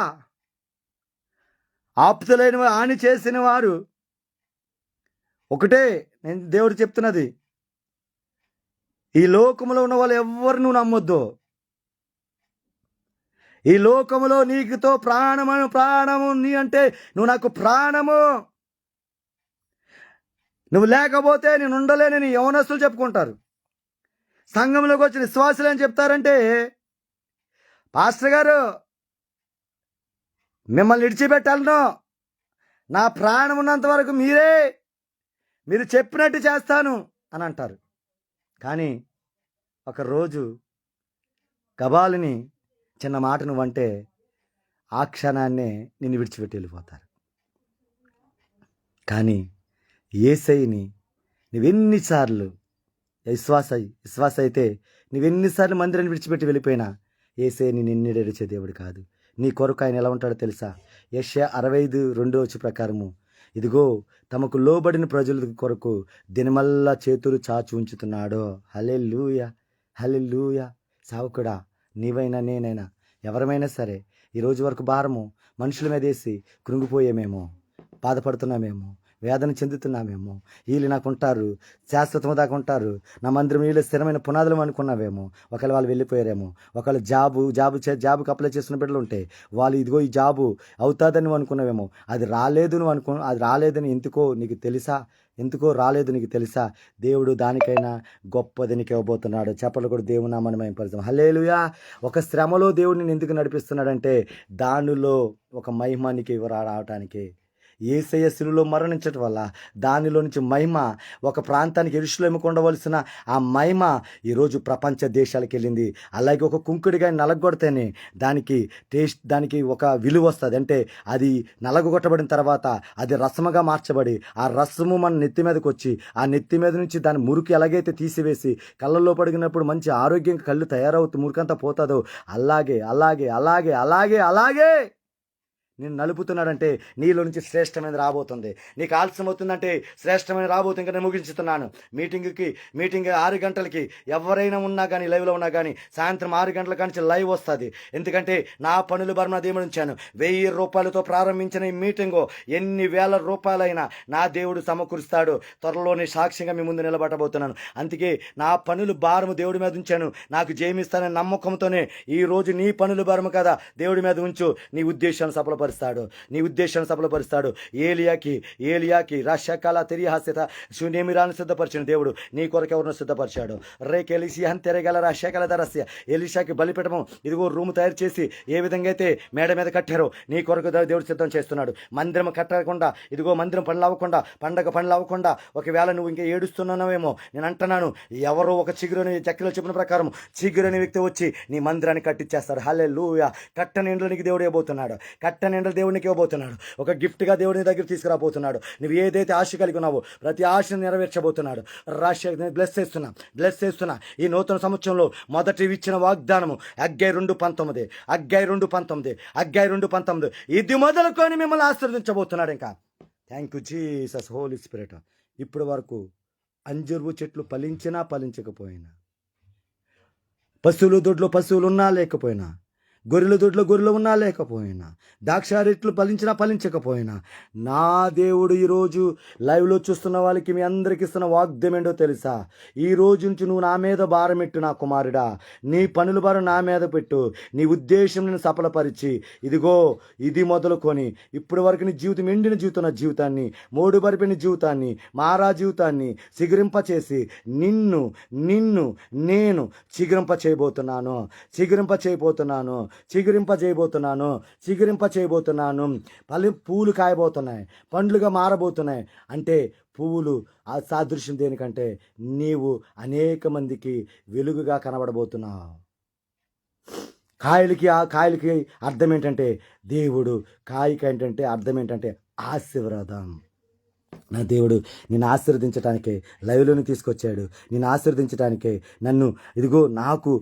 ఆప్తులైన హాని చేసిన వారు ఒకటే నేను దేవుడు చెప్తున్నది, ఈ లోకములో ఉన్న వాళ్ళు ఎవ్వరు నువ్వు నమ్మొద్దు. ఈ లోకములో నీకుతో ప్రాణము నీ అంటే నువ్వు నాకు ప్రాణము, నువ్వు లేకపోతే నేను ఉండలేనని యవనస్తులు చెప్పుకుంటారు. సంఘంలోకి వచ్చిన విశ్వాసులు ఏం చెప్తారంటే, పాస్టర్ గారు మిమ్మల్ని విడిచిపెట్టాలను, నా ప్రాణం ఉన్నంత వరకు మీరు చెప్పినట్టు చేస్తాను అని అంటారు. కానీ ఒకరోజు గబాలిని చిన్న మాట నువ్వంటే ఆ క్షణాన్నే నిన్ను విడిచిపెట్టి వెళ్ళిపోతారు. కానీ యేసయ్యని నువ్వెన్నిసార్లు విశ్వాస అయితే నువ్వెన్నిసార్లు మందిరాన్ని విడిచిపెట్టి వెళ్ళిపోయినా యేసయ్య నిన్ను ఎన్నడేడిచే దేవుడు కాదు. నీ కొరకు ఆయన ఎలా ఉంటాడో తెలుసా? యెషయా 65:2 ప్రకారము, ఇదిగో తమకు లోబడిన ప్రజల కొరకు దినమల్లా చేతులు చాచి ఉంచుతున్నాడో. హల్లెలూయా, హల్లెలూయా. సావుకుడా, నీవైనా నేనైనా ఎవరమైనా సరే ఈరోజు వరకు భారము మనుషుల మీద వేసి కృంగిపోయేమేమో, బాధపడుతున్నామేమో, వేదన చెందుతున్నామేమో, వీళ్ళు నాకు ఉంటారు, శాశ్వతం దాకా ఉంటారు, నా మందిరం వీళ్ళు స్థిరమైన పునాదులు అనుకున్నావేమో. ఒకవేళ వాళ్ళు వెళ్ళిపోయారేమో. ఒకవేళ జాబుకి అప్లై చేస్తున్న బిడ్డలు ఉంటే వాళ్ళు ఇదిగో ఈ జాబు అవుతుందని నువ్వు అనుకున్నావేమో. అది రాలేదని ఎందుకో రాలేదు నీకు తెలుసా? దేవుడు దానికైనా గొప్పది నీకు ఇవ్వబోతున్నాడు. చెప్పలు కూడా దేవుని నామమున మహిమపరుస్తాం. హల్లెలూయా. ఒక శ్రమలో దేవుడు నిన్ను ఎందుకు నడిపిస్తున్నాడంటే దానిలో ఒక మహిమ నీకు రావటానికి. యేసయ్య శిలువలో మరణించటం వల్ల దానిలో నుంచి మహిమ, ఒక ప్రాంతానికి యెరూషలేముకు ఉండవలసిన ఆ మహిమ ఈరోజు ప్రపంచ దేశాలకు వెళ్ళింది. అలాగే ఒక కుంకుడిగా నలగొడితేనే దానికి ఒక విలువ వస్తుంది. అంటే అది నలగొట్టబడిన తర్వాత అది రసముగా మార్చబడి ఆ రసము మన నెత్తి మీదకి వచ్చి ఆ నెత్తి మీద నుంచి దాని మురికి ఎలాగైతే తీసివేసి కళ్ళల్లో పడిగినప్పుడు మంచి ఆరోగ్యంగా కళ్ళు తయారవుతూ మురికంతా పోతుందో అలాగే అలాగే అలాగే అలాగే అలాగే నేను నలుపుతున్నాడంటే నీలో నుంచి శ్రేష్టమైన రాబోతుంది. నీకు ఆలస్యం అవుతుందంటే శ్రేష్టమైన రాబోతుంది. ఇంకా నేను ముగించుతున్నాను. మీటింగ్ 6 గంటలకి ఎవరైనా ఉన్నా కానీ, లైవ్లో ఉన్నా కానీ సాయంత్రం 6 గంటల కానీ లైవ్ వస్తుంది. ఎందుకంటే నా పనులు బర్మ దేవుడు ఉంచాను. 1000 రూపాయలతో ప్రారంభించిన ఈ మీటింగు ఎన్ని వేల రూపాయలైనా నా దేవుడు సమకూరుస్తాడు. త్వరలోనే సాక్ష్యంగా మీ ముందు నిలబడబోతున్నాను. అందుకే నా పనులు భారము దేవుడి మీద ఉంచాను. నాకు జయమిస్తానని నమ్మకంతోనే ఈరోజు నీ పనులు భారము కదా దేవుడి మీద ఉంచు. నీ ఉద్దేశాన్ని సఫలపరుస్తాడు. ఏలియాకి రషకాల తిరిహాస్యత శూన్యమిరాన్ని సిద్ధపరిచిన దేవుడు నీ కొరకు ఎవరిని సిద్ధపరిచాడు. రేకెలిసి తెరగల రషకాల దరస్య ఎలిషాకి బలిపెట్టము ఇదిగో రూమ్ తయారు చేసి ఏ విధంగా అయితే మేడ మీద కట్టారో నీ కొరకు దేవుడు సిద్ధం చేస్తున్నాడు. మందిరం కట్టకుండా, ఇదిగో మందిరం పనులు అవ్వకుండా, పండగ పనులు అవ్వకుండా ఒకవేళ నువ్వు ఇంకా ఏడుస్తున్నావేమో, నేను అంటున్నాను, ఎవరో ఒక చక్కెరలో చెప్పిన ప్రకారం చిగురని వ్యక్తి వచ్చి నీ మందిరాన్ని కట్టించేస్తాడు. హల్లెలూయా. కట్టని ఇండ్లు నీకు దేవుడు ఇవ్వబోతున్నాడు. కట్టని ఇండ్లు దేవునికి ఇవ్వబోతున్నాడు. ఒక గిఫ్ట్గా దేవుని దగ్గర తీసుకురాబోతున్నాడు. నువ్వు ఏదైతే ఆశ కలిగి ఉన్నావో ప్రతి ఆశను నెరవేర్చబోతున్నాడు. బ్లెస్ చేస్తున్నా. ఈ నూతన సంవత్సరంలో మొదటి ఇచ్చిన వాగ్దానము అగ్గై 2:19 ఇది మొదలుకొని మిమ్మల్ని ఆశీర్వదించబోతున్నాడు. ఇంకా thank you Jesus, Holi spirit. ఇప్పటి వరకు అంజూరు చెట్లు ఫలించకపోయినా, పశువుల దొడ్లో పశువులు ఉన్నా లేకపోయినా, గొర్రెల దొడ్లో గొర్రెలు ఉన్నా లేకపోయినా, ద్రాక్షారెట్లు ఫలించకపోయినా, నా దేవుడు ఈరోజు లైవ్లో చూస్తున్న వాళ్ళకి మీ అందరికి ఇస్తున్న వాగ్దానం ఏంటో తెలుసా? ఈ రోజు నుంచి నువ్వు నా మీద భారం పెట్టు నా కుమారుడా. నీ పనుల భారం నా మీద పెట్టు. నీ ఉద్దేశం నేను సఫలపరిచి ఇదిగో ఇది మొదలుకొని ఇప్పటి వరకు నీ జీవితం ఎండిన జీవితాన్ని మోడు పరిపిన జీవితాన్ని, మారా జీవితాన్ని చిగురింపచేసి నిన్ను నేను చిగురింపచేయబోతున్నాను. పూలు కాయబోతున్నాయి, పండ్లుగా మారబోతున్నాయి. అంటే పువ్వులు ఆ సాదృశ్యం దేనికంటే నీవు అనేక మందికి వెలుగుగా కనబడబోతున్నావు. కాయలకి అర్థం ఏంటంటే దేవుడు, కాయకి ఏంటంటే అర్థం ఏంటంటే ఆశీర్వాదం. నా దేవుడు నిన్ను ఆశీర్వదించడానికే లైవ్లోని తీసుకొచ్చాడు. నిన్ను ఆశీర్వదించడానికే నన్ను ఇదిగో నాకు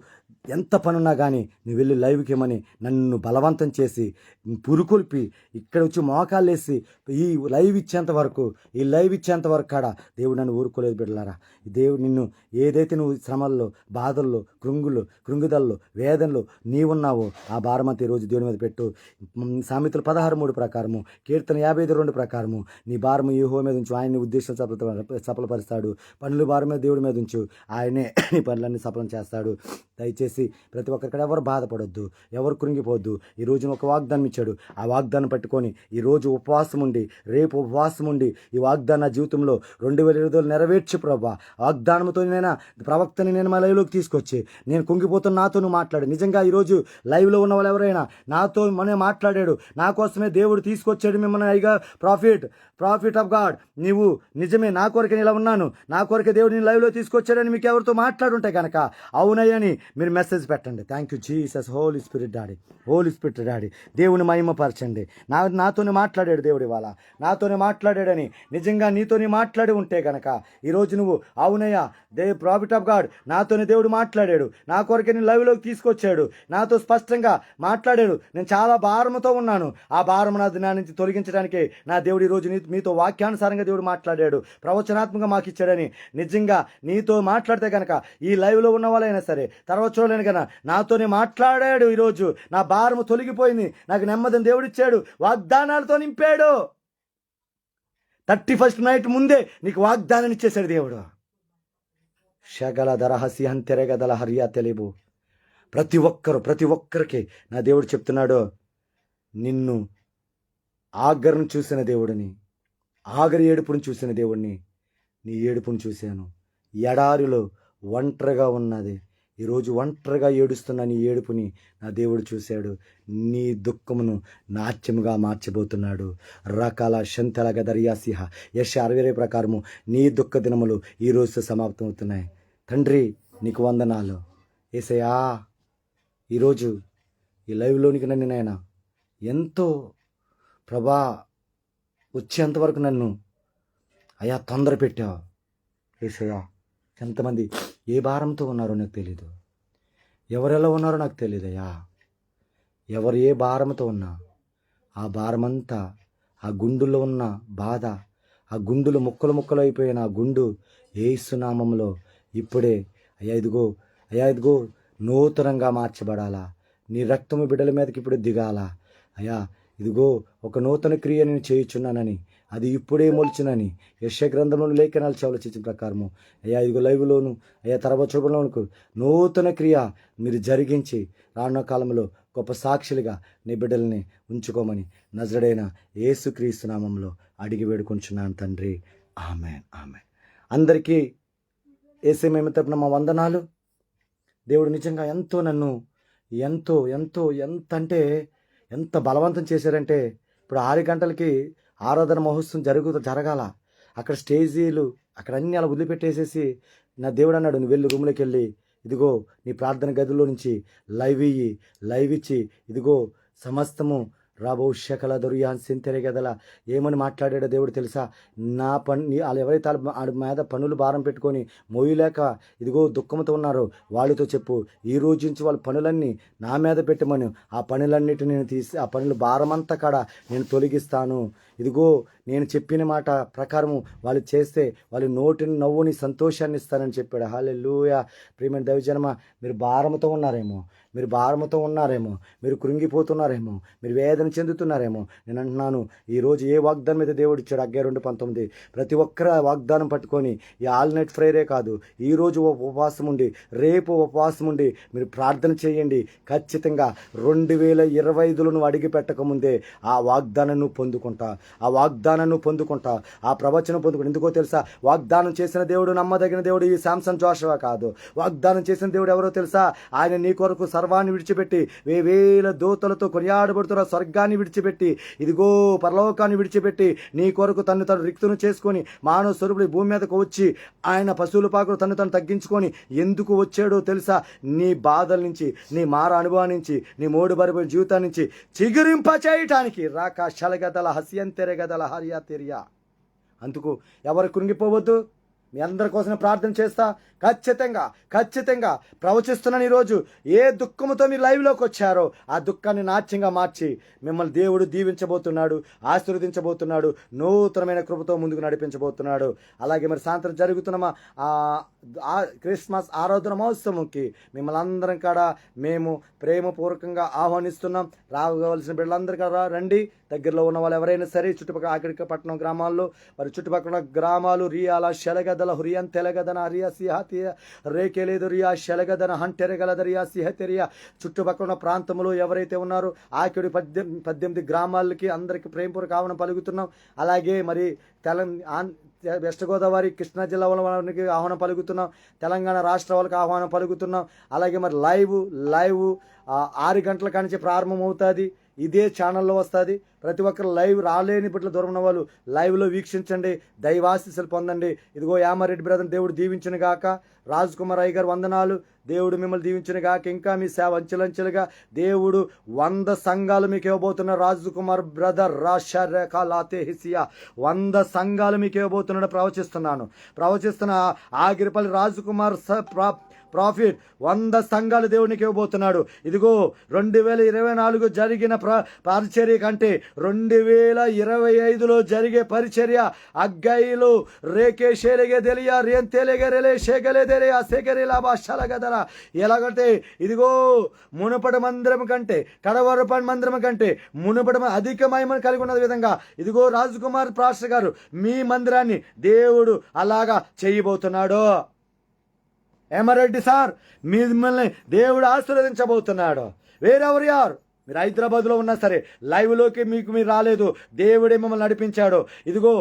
ఎంత పనున్నా కానీ నువ్వు వెళ్ళి లైవ్కి ఇవ్వమని నన్ను బలవంతం చేసి పురుకొల్పి ఇక్కడ వచ్చి మోకాళ్ళు వేసి ఈ లైవ్ ఇచ్చేంత వరకు కాడ దేవుడు నన్ను ఊరుకోలేదు బిడ్డలారా. దేవుడు నిన్ను ఏదైతే నువ్వు శ్రమల్లో, బాధల్లో, కృంగుదల్లో, వేదనలో నీవున్నావో ఆ భారమంతా ఈరోజు దేవుని మీద పెట్టు. సామెతలు 16:3 ప్రకారము, కీర్తన 52:2 ప్రకారము నీ భారము యెహోవా మీద ఉంచు, ఆయన్ని ఉద్దేశం సఫలపరుస్తాడు. పనులు భారం మీద దేవుడి మీద ఉంచు, ఆయనే నీ పనులన్నీ సఫలం చేస్తాడు. దయచేసి దయచేసి ప్రతి ఒక్కరికి ఎవరు బాధపడొద్దు, ఎవరు కృంగిపోవద్దు. ఈ రోజున ఒక వాగ్దానం ఇచ్చాడు. ఆ వాగ్దానం పట్టుకొని ఈరోజు ఉపవాసం ఉండి, రేపు ఉపవాసం ఉండి, ఈ వాగ్దాన జీవితంలో 2020 నెరవేర్చు ప్రభా. వాగ్దానంతో నేను ప్రవక్తని నేను మా లైవ్లోకి తీసుకొచ్చి నేను కుంగిపోతున్న నాతో నువ్వు మాట్లాడు. నిజంగా ఈరోజు లైవ్లో ఉన్న వాళ్ళు ఎవరైనా నాతో మనే మాట్లాడాడు, నా కోసమే దేవుడు తీసుకొచ్చాడు మిమ్మల్ని, అయ్యగా ప్రాఫిట్ ఆఫ్ గాడ్, నీవు నిజమే నా కొరకే ఇలా ఉన్నాను, నా కొరకే దేవుడు నేను లైవ్లో తీసుకొచ్చాడని మీకు ఎవరితో మాట్లాడుంటే కనుక అవునయ్యని మీరు మెసేజ్ పెట్టండి. Thank you Jesus. Holi spirit daddy దేవుని మహిమపరచండి. నాతోనే మాట్లాడాడు దేవుడు, ఇవాళ నాతోనే మాట్లాడాడని నిజంగా నీతోనే మాట్లాడి ఉంటే కనుక ఈరోజు నువ్వు అవునయ్యా ప్రాఫిట్ ఆఫ్ గాడ్ నాతోనే దేవుడు మాట్లాడాడు, నా కొరకే నేను లైవ్లోకి తీసుకొచ్చాడు, నాతో స్పష్టంగా మాట్లాడాడు, నేను చాలా భారంతో ఉన్నాను, ఆ భారం నా నుంచి తొలగించడానికి నా దేవుడు ఈరోజు మీతో వాక్యానుసారంగా దేవుడు మాట్లాడాడు, ప్రవచనాత్మకంగా మాకు ఇచ్చాడని నిజంగా నీతో మాట్లాడితే కనుక ఈ లైవ్లో ఉన్న వాళ్ళైనా సరే తర్వాత చూడలేను కనుక నాతోనే మాట్లాడాడు. ఈరోజు నా భారము తొలగిపోయింది, నాకు నెమ్మదిని దేవుడిచ్చాడు, వాగ్దానాలతో నింపాడు. 31st నైట్ ముందే నీకు వాగ్దానం ఇచ్చేశాడు దేవుడు. షగల దరహసి అంతెరగదల హరియా తెలియబు. ప్రతి ఒక్కరికి నా దేవుడు చెప్తున్నాడు, నిన్ను ఆగరును చూసిన దేవుడిని, ఆగరి ఏడుపును చూసిన దేవుడిని, నీ ఏడుపును చూశాను. ఎడారిలో ఒంటరిగా ఉన్నది, ఈరోజు ఒంటరిగా ఏడుస్తున్న నీ ఏడుపుని నా దేవుడు చూశాడు. నీ దుఃఖమును నాట్యముగా మార్చబోతున్నాడు. రకాల శంతల గదరియాసిహ యశ 60 ప్రకారము నీ దుఃఖ దినములు ఈరోజు సమాప్తం అవుతున్నాయి. తండ్రి నీకు వందనాలు యేసయ్యా. ఈరోజు ఈ లైవ్లోనికి నన్ను నాయన ఎంతో ప్రభా వచ్చేంతవరకు నన్ను అయ్యా తొందర పెట్టావు యేసయ్యా. ఎంతమంది ఏ భారంతో ఉన్నారో నాకు తెలీదు, ఎవరెలా ఉన్నారో నాకు తెలియదయ్యా. ఎవరు ఏ భారంతో ఉన్నా ఆ భారమంతా, ఆ గుండులో ఉన్న బాధ, ఆ గుండులు ముక్కలు అయిపోయిన ఆ గుండు యేసు నామములో ఇప్పుడే అయ్యా ఇదిగో నూతనంగా మార్చబడాలా. నీ రక్తము బిడ్డల మీదకి ఇప్పుడు దిగాల అయ్యా. ఇదిగో ఒక నూతన క్రియ నేను చేయుచున్నానని, అది ఇప్పుడే మొలిచినని యెషయా గ్రంథంలోని లేఖనాలు చవలచించిన ప్రకారము అయ్యా ఇదిగో లైవ్లోను అయ్యా తర్వాత చూడలోనికి నూతన క్రియ మీరు జరిగించి రానున్న కాలంలో గొప్ప సాక్షులుగా నీ బిడ్డల్ని ఉంచుకోమని నజరుడైన యేసుక్రీస్తు నామంలో అడిగి వేడుకొంచున్నాను తండ్రి. ఆమేన్. అందరికీ యేసే మహిమ తరపున మా వందనాలు. దేవుడు నిజంగా ఎంతో నన్ను ఎంత బలవంతం చేశారంటే, ఇప్పుడు 6 గంటలకి ఆరాధన మహోత్సవం జరగాల. అక్కడ స్టేజీలు అక్కడ అన్నీ అలా వదిలిపెట్టేసేసి నా దేవుడు అన్నాడు, నువ్వు వెళ్ళి రూమ్లోకి వెళ్ళి ఇదిగో నీ ప్రార్థన గదిలో నుంచి లైవ్ ఇచ్చి ఇదిగో సమస్తము రాబో శకల దొరియాన్ సింతెరగదల ఏమని మాట్లాడాడో దేవుడు తెలుసా. నా వాళ్ళు ఎవరైతే వాళ్ళ మీద పనులు భారం పెట్టుకొని మోయలేక ఇదిగో దుఃఖంతో ఉన్నారో వాళ్ళతో చెప్పు, ఈ రోజు నుంచి వాళ్ళ పనులన్నీ నా మీద పెట్టమని, ఆ పనులన్నిటిని నేను తీసి ఆ పనుల భారమంతా కాడ నేను తొలగిస్తాను. ఇదిగో నేను చెప్పిన మాట ప్రకారము వాళ్ళు చేస్తే వాళ్ళ నోటిని నవ్వుని సంతోషాన్ని ఇస్తానని చెప్పాడు. హల్లెలూయా. ప్రియమైన దైవజనమ, మీరు భారముతో ఉన్నారేమో, మీరు కృంగిపోతున్నారేమో, మీరు వేదన చెందుతున్నారేమో. నేను అంటున్నాను, ఈరోజు ఏ వాగ్దానం మీద దేవుడు ఇచ్చాడు, Haggai 2:19 ప్రతి ఒక్కరు వాగ్దానం పట్టుకొని ఈ ఆల్ నైట్ ప్రేయరే కాదు, ఈరోజు ఉపవాసం ఉండి రేపు ఉపవాసం ఉండి మీరు ప్రార్థన చేయండి. ఖచ్చితంగా 2025 నువ్వు అడిగి పెట్టకముందే ఆ వాగ్దానం పొందుకుంటా, ఆ ప్రవచనం పొందుకుంటా. ఎందుకో తెలుసా, వాగ్దానం చేసిన దేవుడు నమ్మదగిన దేవుడు ఈ శాంసన్ జోషువా కాదు. వాగ్దానం చేసిన దేవుడు ఎవరో తెలుసా, ఆయన నీ కొరకు సర్వాన్ని విడిచిపెట్టి వేల దూతలతో కొనియాడబడుతున్న స్వర్గాన్ని విడిచిపెట్టి ఇదిగో పరలోకాన్ని విడిచిపెట్టి నీ కొరకు తను రిక్తును చేసుకొని మానవ స్వరూపుడి భూమి మీదకు వచ్చి ఆయన పశువుల పాకులు తను తగ్గించుకొని ఎందుకు వచ్చాడో తెలుసా, నీ బాధల నుంచి, నీ మార అనుభవం నుంచి, నీ మోడు బరిపోయిన జీవితాన్ని నుంచి చిగురింప చేయటానికి. రాక శలగదల హస్యంతెరగదల హరియా తెరియా. అందుకు ఎవరు కృంగిపోవద్దు. మీ అందరి కోసం ప్రార్థన చేస్తా. ఖచ్చితంగా ప్రవచిస్తున్నాను. ఈరోజు ఏ దుఃఖంతో మీరు లైవ్లోకి వచ్చారో ఆ దుఃఖాన్ని నాట్యంగా మార్చి మిమ్మల్ని దేవుడు దీవించబోతున్నాడు, ఆశీర్వదించబోతున్నాడు, నూతనమైన కృపతో ముందుకు నడిపించబోతున్నాడు. అలాగే మరి సాయంత్రం జరుగుతున్న క్రిస్మస్ ఆరాధన మహోత్సవంకి మిమ్మల్ని అందరం కాడ మేము ప్రేమపూర్వకంగా ఆహ్వానిస్తున్నాం. రావలసిన బిడ్డలందరూ కాడ రండి. దగ్గరలో ఉన్న వాళ్ళు ఎవరైనా సరే చుట్టుపక్కల ఆఖరిక పట్టణం గ్రామాల్లో మరి చుట్టుపక్కల గ్రామాలు రియాల శలగద గదల హురియన్ తెలగదన హరియా సిహాతియ రేకెలేదు రియా శలగదన హంటెరగలదరియా సిహతెరియా. చుట్టుపక్కల ఉన్న ప్రాంతంలో ఎవరైతే ఉన్నారో ఆకిడి 18 గ్రామాలకి అందరికీ ప్రేమపూర్వక ఆహ్వానం పలుకుతున్నాం. అలాగే మరి వెస్ట్ గోదావరి కృష్ణా జిల్లా వాళ్ళకి ఆహ్వానం పలుకుతున్నాం. తెలంగాణ రాష్ట్ర వాళ్ళకి ఆహ్వానం పలుకుతున్నాం. అలాగే మరి లైవ్ 6 గంటల కానించి ప్రారంభం అవుతుంది. ఇదే ఛానల్లో వస్తుంది. ప్రతి ఒక్కరు లైవ్ రాలేని పట్ల దూరం ఉన్న వాళ్ళు లైవ్లో వీక్షించండి, దైవాశీస్సులు పొందండి. ఇదిగో యామారెడ్డి బ్రదర్ దేవుడు దీవించిన గాక. రాజ్ కుమార్ అయ్య గారు వందనాలు. దేవుడు మిమ్మల్ని దీవించిన గాక. ఇంకా మీ సేవ అంచెలంచెలుగా దేవుడు 100 సంఘాలు మీకు ఇవ్వబోతున్నారు. రాజ్ కుమార్ బ్రదర్ రాషారేఖాలాతేహిసియా 100 సంఘాలు మీకు ఇవ్వబోతున్నాడు ప్రవచిస్తున్న ఆగిరిపల్లి రాజ్ కుమార్ ప్రాఫిట్ 100 సంఘాలు దేవునికి ఇవ్వబోతున్నాడు. ఇదిగో 2024 జరిగిన పరిచర్య కంటే 2025లో జరిగే పరిచర్య అగ్గైలు రేకే షేలగే తెలియ రేన్ తేలగే రెలే షేగలే తెలియ సేగరే లాభా షలగదల. ఎలాగంటే ఇదిగో మునుపటి మందిరం కంటే కడవరపడి మందిరం కంటే మునుపటి అధిక మహిమను కలిగి ఉన్న విధంగా ఇదిగో రాజ్ కుమార్ పాస్టర్ గారు మీ మందిరాన్ని దేవుడు అలాగా చేయబోతున్నాడు. యామారెడ్డి సార్ మిమ్మల్ని దేవుడు ఆశీర్వదించబోతున్నాడు. వేరెవరు యార్ మీరు హైదరాబాద్లో ఉన్నా సరే లైవ్లోకి మీరు రాలేదు, దేవుడే మిమ్మల్ని నడిపించాడు. ఇదిగో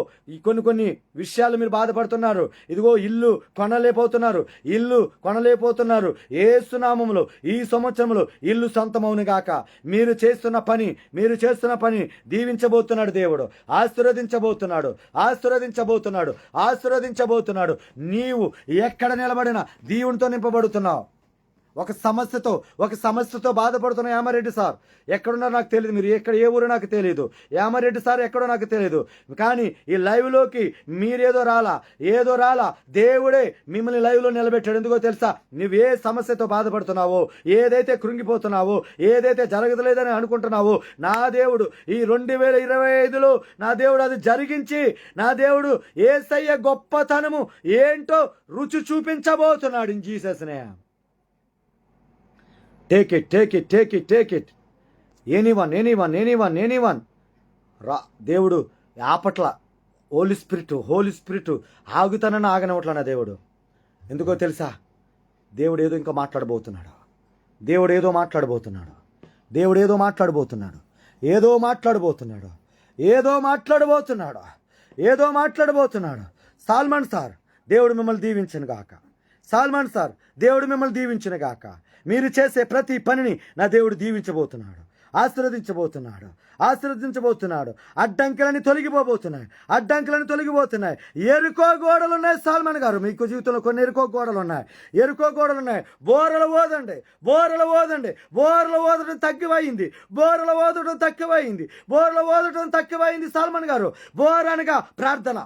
కొన్ని విషయాలు మీరు బాధపడుతున్నారు. ఇదిగో ఇల్లు కొనలేకపోతున్నారు. యేసు నామములో ఈ సంవత్సరంలో ఇల్లు సొంతమవును గాక. మీరు చేస్తున్న పని దీవించబోతున్నాడు దేవుడు. ఆశీర్వదించబోతున్నాడు. నీవు ఎక్కడ నిలబడినా దీవునితో నింపబడుతున్నావు. ఒక సమస్యతో బాధపడుతున్న యామారెడ్డి సార్ ఎక్కడున్నారో నాకు తెలియదు. మీరు ఏ ఊరో నాకు తెలియదు. యామారెడ్డి సార్ ఎక్కడో నాకు తెలియదు. కానీ ఈ లైవ్లోకి మీరేదో రాలా దేవుడే మిమ్మల్ని లైవ్లో నిలబెట్టాడు. ఎందుకో తెలుసా? నువ్వే సమస్యతో బాధపడుతున్నావో, ఏదైతే కృంగిపోతున్నావో, ఏదైతే జరగదులేదని అనుకుంటున్నావో, నా దేవుడు ఈ 2025లో నా దేవుడు అది జరిగించి నా దేవుడు యేసయ్య గొప్పతనము ఏంటో రుచి చూపించబోతున్నాడు. In Jesus name. Take it. Anyone. దేవుడు ఆపట్ల హోలీ స్పిరిట్ ఆగుతానని ఆగనవట్ల నా దేవుడు. ఎందుకో తెలుసా? దేవుడు ఏదో ఇంకా మాట్లాడబోతున్నాడు. సాల్మాన్ సార్ దేవుడు మిమ్మల్ని దీవించను గాక. మీరు చేసే ప్రతి పనిని నా దేవుడు దీవించబోతున్నాడు, ఆశీర్వదించబోతున్నాడు. అడ్డంకులని తొలగిపోతున్నాయి. ఎరుకో గోడలు ఉన్నాయి. సాల్మాన్ గారు మీకు జీవితంలో కొన్ని ఎరుకో గోడలు ఉన్నాయి. బోరలు ఓదడం తక్కువైంది. సాల్మాన్ గారు బోరనగా ప్రార్థన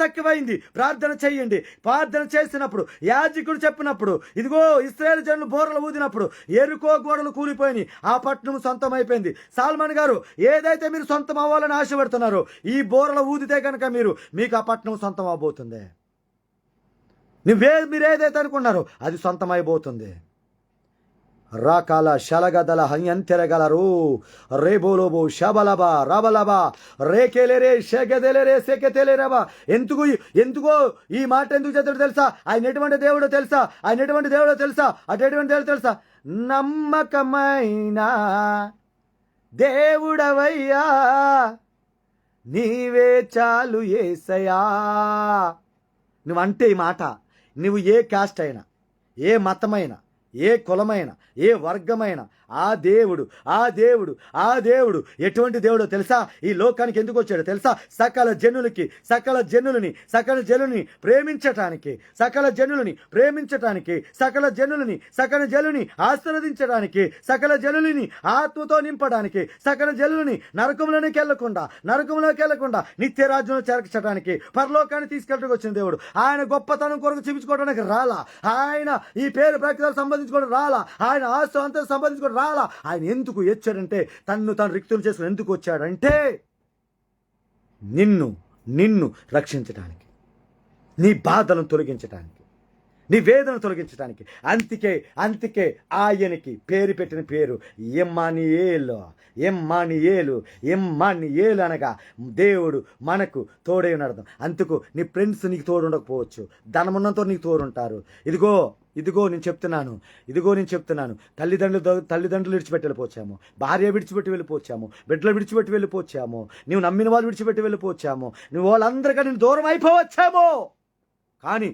తక్కువైంది. ప్రార్థన చెయ్యండి. ప్రార్థన చేసినప్పుడు యాజకుడు చెప్పినప్పుడు ఇదిగో ఇశ్రాయేలు జనులు బోరలు ఊదినప్పుడు ఎరుకో గోడలు కూలిపోయినాయి. ఆ పట్టణం సొంతమైపోయింది. సాల్మాన్ గారు ఏదైతే మీరు సొంతం అవ్వాలని ఆశపడుతున్నారో ఈ బోరలు ఊదితే కనుక మీకు ఆ పట్టణం సొంతం అవబోతుంది. మీరు ఏదైతే అనుకున్నారో అది సొంతమైపోతుంది. రాకాల శలగదల హంయంతెరగలరు రేబోలోబో శబలబా రబలబా రేకెలేరే షెగెదెలేరే సెకెతెలేరబా. ఎందుకో ఈ మాట ఎందుకు చదువు తెలుసా? ఆయన ఎటువంటి దేవుడో తెలుసా? అటువంటి దేవుడు తెలుసా? నమ్మకమైన దేవుడవయ్యా నీవే చాలు యేసయ్యా. నువ్వంటే ఈ మాట, నువ్వు ఏ కాస్ట్ అయినా, ఏ మతమైనా, ఏ కులమైన, ఏ వర్గమైన ఆ దేవుడు ఎటువంటి దేవుడో తెలుసా? ఈ లోకానికి ఎందుకు వచ్చాడో తెలుసా? సకల జనులని ప్రేమించటానికి, సకల జనులని ఆశీర్వదించడానికి, సకల జనులని ఆత్మతో నింపడానికి, సకల జనులని నరకంలోకి వెళ్ళకుండా నిత్య రాజ్యంలో చేర్చడానికి, పరలోకాన్ని తీసుకెళ్ళడానికి వచ్చిన దేవుడు. ఆయన గొప్పతనం కొరకు చూపించుకోవడానికి రాలా. ఆయన ఈ పేరు ప్రఖ్యాతులు సంబంధించుకోవడం రాలా. ఆయన ఆస్తి అంతా సంబంధించుకోవడం రాలా. ఆయన ఎందుకు వచ్చాడంటే తను రిక్తులు చేసుకుని ఎందుకు వచ్చాడంటే నిన్ను రక్షించడానికి, నీ బాధలను తొలగించడానికి, నీ వేదన తొలగించడానికి. అందుకే ఆయనకి పేరు పెట్టిన పేరు ఎమ్మానుయేలు. ఎమ్మానుయేలు అనగా దేవుడు మనకు తోడై ఉన్నాడు. అందుకు నీ ఫ్రెండ్స్ నీకు తోడు ఉండకపోవచ్చు, ధనమున్నంతో నీకు తోడుంటారు. ఇదిగో నేను చెప్తున్నాను. తల్లిదండ్రులు విడిచిపెట్టి వెళ్ళిపోవచ్చాము, భార్య విడిచిపెట్టి వెళ్ళిపోవచ్చాము, బిడ్డలు విడిచిపెట్టి వెళ్ళిపోవచ్చాము, నువ్వు నమ్మిన వాళ్ళు విడిచిపెట్టి వెళ్ళిపోవచ్చాము, నువ్వు వాళ్ళందరికీ నేను దూరం అయిపోవచ్చాము. కానీ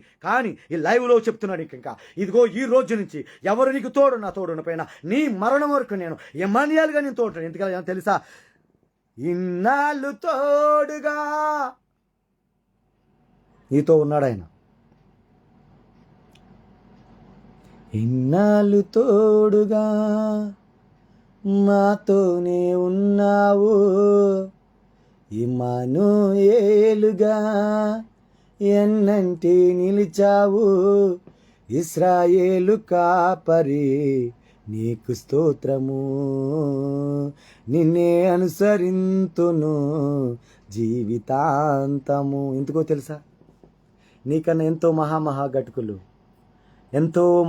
ఈ లైవ్లో చెప్తున్నాడు ఇంకా, ఇదిగో ఈ రోజు నుంచి ఎవరు నీకు నా తోడున్న పైన నీ మరణం వరకు నేను ఎమ్మానుయేలుగా నేను తోడుతాను. ఎందుకలా తెలుసా? ఇన్నాళ్ళు తోడుగా నీతో ఉన్నాడు ఆయన. ఇన్నాళ్ళు తోడుగా మాతోనే ఉన్నావు, ఇమ్మానుయేలుగా ఎన్నంటి నిలిచావు, ఇశ్రాయేలు కాపరి నీకు స్తోత్రము, నిన్నే అనుసరింతును జీవితాంతము. ఎందుకో తెలుసా? నీకన్నా ఎంతో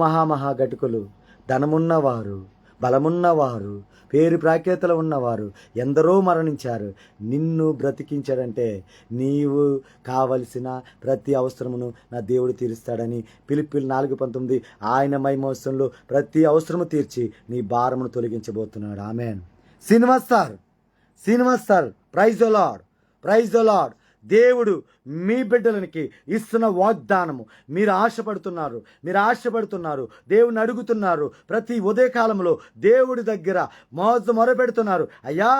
మహామహాఘటుకులు, ధనమున్నవారు, బలమున్నవారు, పేరు ప్రాఖ్యాతలు ఉన్నవారు ఎందరో మరణించారు. నిన్ను బ్రతికించాడంటే నీవు కావలసిన ప్రతి అవసరమును నా దేవుడు తీరుస్తాడని ఫిలిప్పీయులు 4:19 ఆయన మహిమోత్సవంలో ప్రతి అవసరము తీర్చి నీ భారమును తొలగించబోతున్నాడు. ఆమేన్. Srinivas sir praise the Lord. దేవుడు మీ బిడ్డలకి ఇస్తున్న వాగ్దానము. మీరు ఆశపడుతున్నారు, దేవుని అడుగుతున్నారు. ప్రతి ఉదయకాలంలో దేవుడి దగ్గర మొరపెడుతున్నారు. అయ్యా,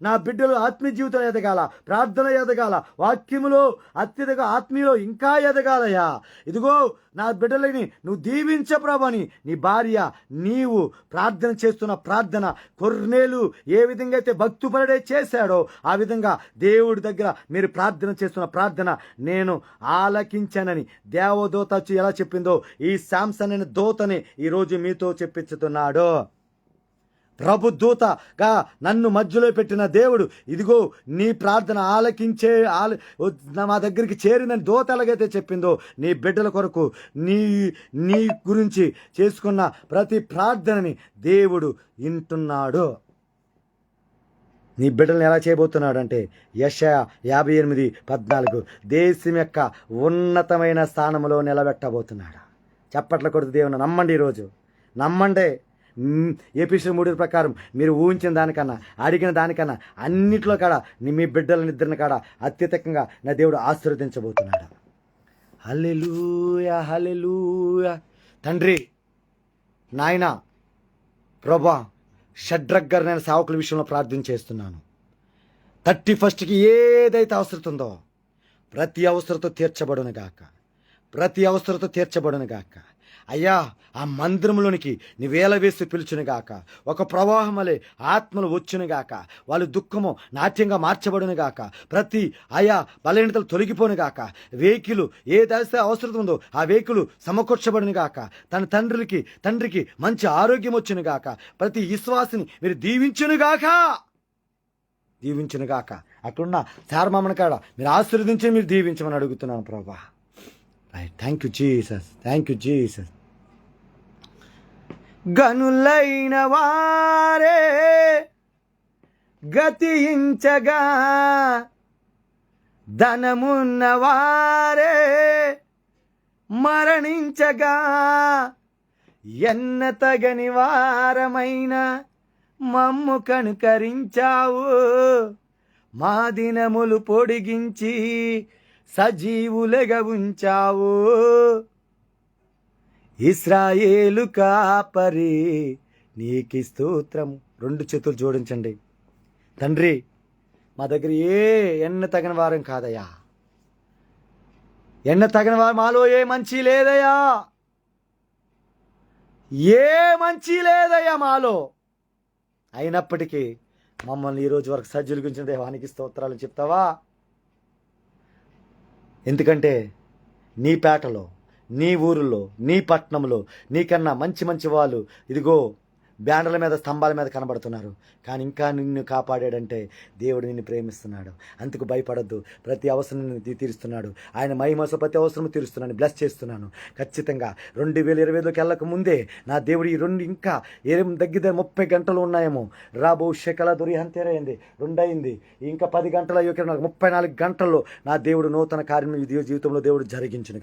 నా బిడ్డలు ఆత్మీయ జీవితం ఎదగాల, ప్రార్థన ఎదగాల, వాక్యములో అత్యధిక ఆత్మీయలో ఇంకా ఎదగాలయ్యా. ఇదిగో నా బిడ్డలని నువ్వు దీవించ ప్రభని నీ భార్య నీవు ప్రార్థన చేస్తున్న ప్రార్థన కొర్నేలు ఏ విధంగా అయితే భక్తుపరుడే చేశాడో ఆ విధంగా దేవుడి దగ్గర మీరు ప్రార్థన చేస్తున్న ప్రార్థన నేను ఆలకించానని దేవదూత వచ్చి ఎలా చెప్పిందో ఈ శాంసన్ అనే దూతని ఈరోజు మీతో చెప్పించుతున్నాడు. ప్రభు దూతగా నన్ను మధ్యలో పెట్టిన దేవుడు ఇదిగో నీ ప్రార్థన మా దగ్గరికి చేరిందని దూత ఎలాగైతే చెప్పిందో నీ బిడ్డల కొరకు నీ గురించి చేసుకున్న ప్రతి ప్రార్థనని దేవుడు వింటున్నాడు. నీ బిడ్డలను ఎలా చేయబోతున్నాడు అంటే యెషయా 58:14 దేశం యొక్క ఉన్నతమైన స్థానంలో నిలబెట్టబోతున్నాడు. చప్పట్ల కొడుతూ దేవుని నమ్మండి. ఈరోజు నమ్మండి. ఎఫెసీయుల 3 ప్రకారం మీరు ఊహించిన దానికన్నా అడిగిన దానికన్నా అన్నిట్లో కాడ మీ బిడ్డల నిద్రని కాడ అత్యధికంగా నా దేవుడు ఆశీర్వదించబోతున్నాడు. హల్లెలూయా. తండ్రి నాయనా ప్రభా, షడ్రక్ గారు నేను సేవకుల విషయంలో ప్రార్థన చేస్తున్నాను. 31కి ఏదైతే అవసరం ఉందో ప్రతి అవసరతో తీర్చబడును గాక. అయ్యా, ఆ మందిరంలోనికి నీవేల వేసి పిలుచునుగాక. ఒక ప్రవాహం వలె ఆత్మలు వచ్చునుగాక. వాళ్ళు దుఃఖము నాట్యంగా మార్చబడునుగాక. ప్రతి బలహీనతలు తొలగిపోనుగాక. వేకిలు ఏ దశ అవసరం ఉందో ఆ వేకులు సమకూర్చబడునుగాక. తన తండ్రికి మంచి ఆరోగ్యం వచ్చునుగాక. ప్రతి విశ్వాసిని మీరు దీవించునుగాక. అక్కడున్న సారమామని కాడ మీరు ఆశీర్వదించి మీరు దీవించమని అడుగుతున్నాను ప్రభా. Thank you Jesus. గనులైన వారే గతించగా, ధనమున్న వారే మరణించగా, ఎన్న తగని వారమైన మమ్ము కనుకరించావు. మా దినములు పొడిగించి సజీవులుగా ఉంచావు. ఇశ్రాయేలు కాపరి నీకి స్తోత్రము. 2 చేతులు జోడించండి. తండ్రి, మా దగ్గర ఎన్న తగిన వారం కాదయ్యా. మాలో ఏ మంచి లేదయ్యా మాలో. అయినప్పటికీ మమ్మల్ని ఈరోజు వరకు సజ్జులు గురించిన దేవానికి స్తోత్రాలు చెప్తావా? ఎందుకంటే నీ పేటలో, నీ ఊరిలో, నీ పట్టణంలో నీకన్నా మంచి వాళ్ళు ఇదిగో బ్యానర్ల మీద స్తంభాల మీద కనబడుతున్నారు. కానీ ఇంకా నిన్ను కాపాడాడంటే దేవుడు నిన్ను ప్రేమిస్తున్నాడు. అందుకు భయపడద్దు. ప్రతి అవసరం నిన్ను తీరుస్తున్నాడు. ఆయన మహిమతో ప్రతి అవసరం తీరుస్తున్నాను. బ్లెస్ చేస్తున్నాను. ఖచ్చితంగా 2025లోకి వెళ్ళక ముందే నా దేవుడు ఈ ఇంకా దగ్గర 30 గంటలు ఉన్నాయేమో. రాబో శకల దురిహంతేరైంది 2 అయింది. ఇంకా 10 గంటల 34 గంటల్లో నా దేవుడు నూతన కార్యం జీవితంలో దేవుడు జరిగించును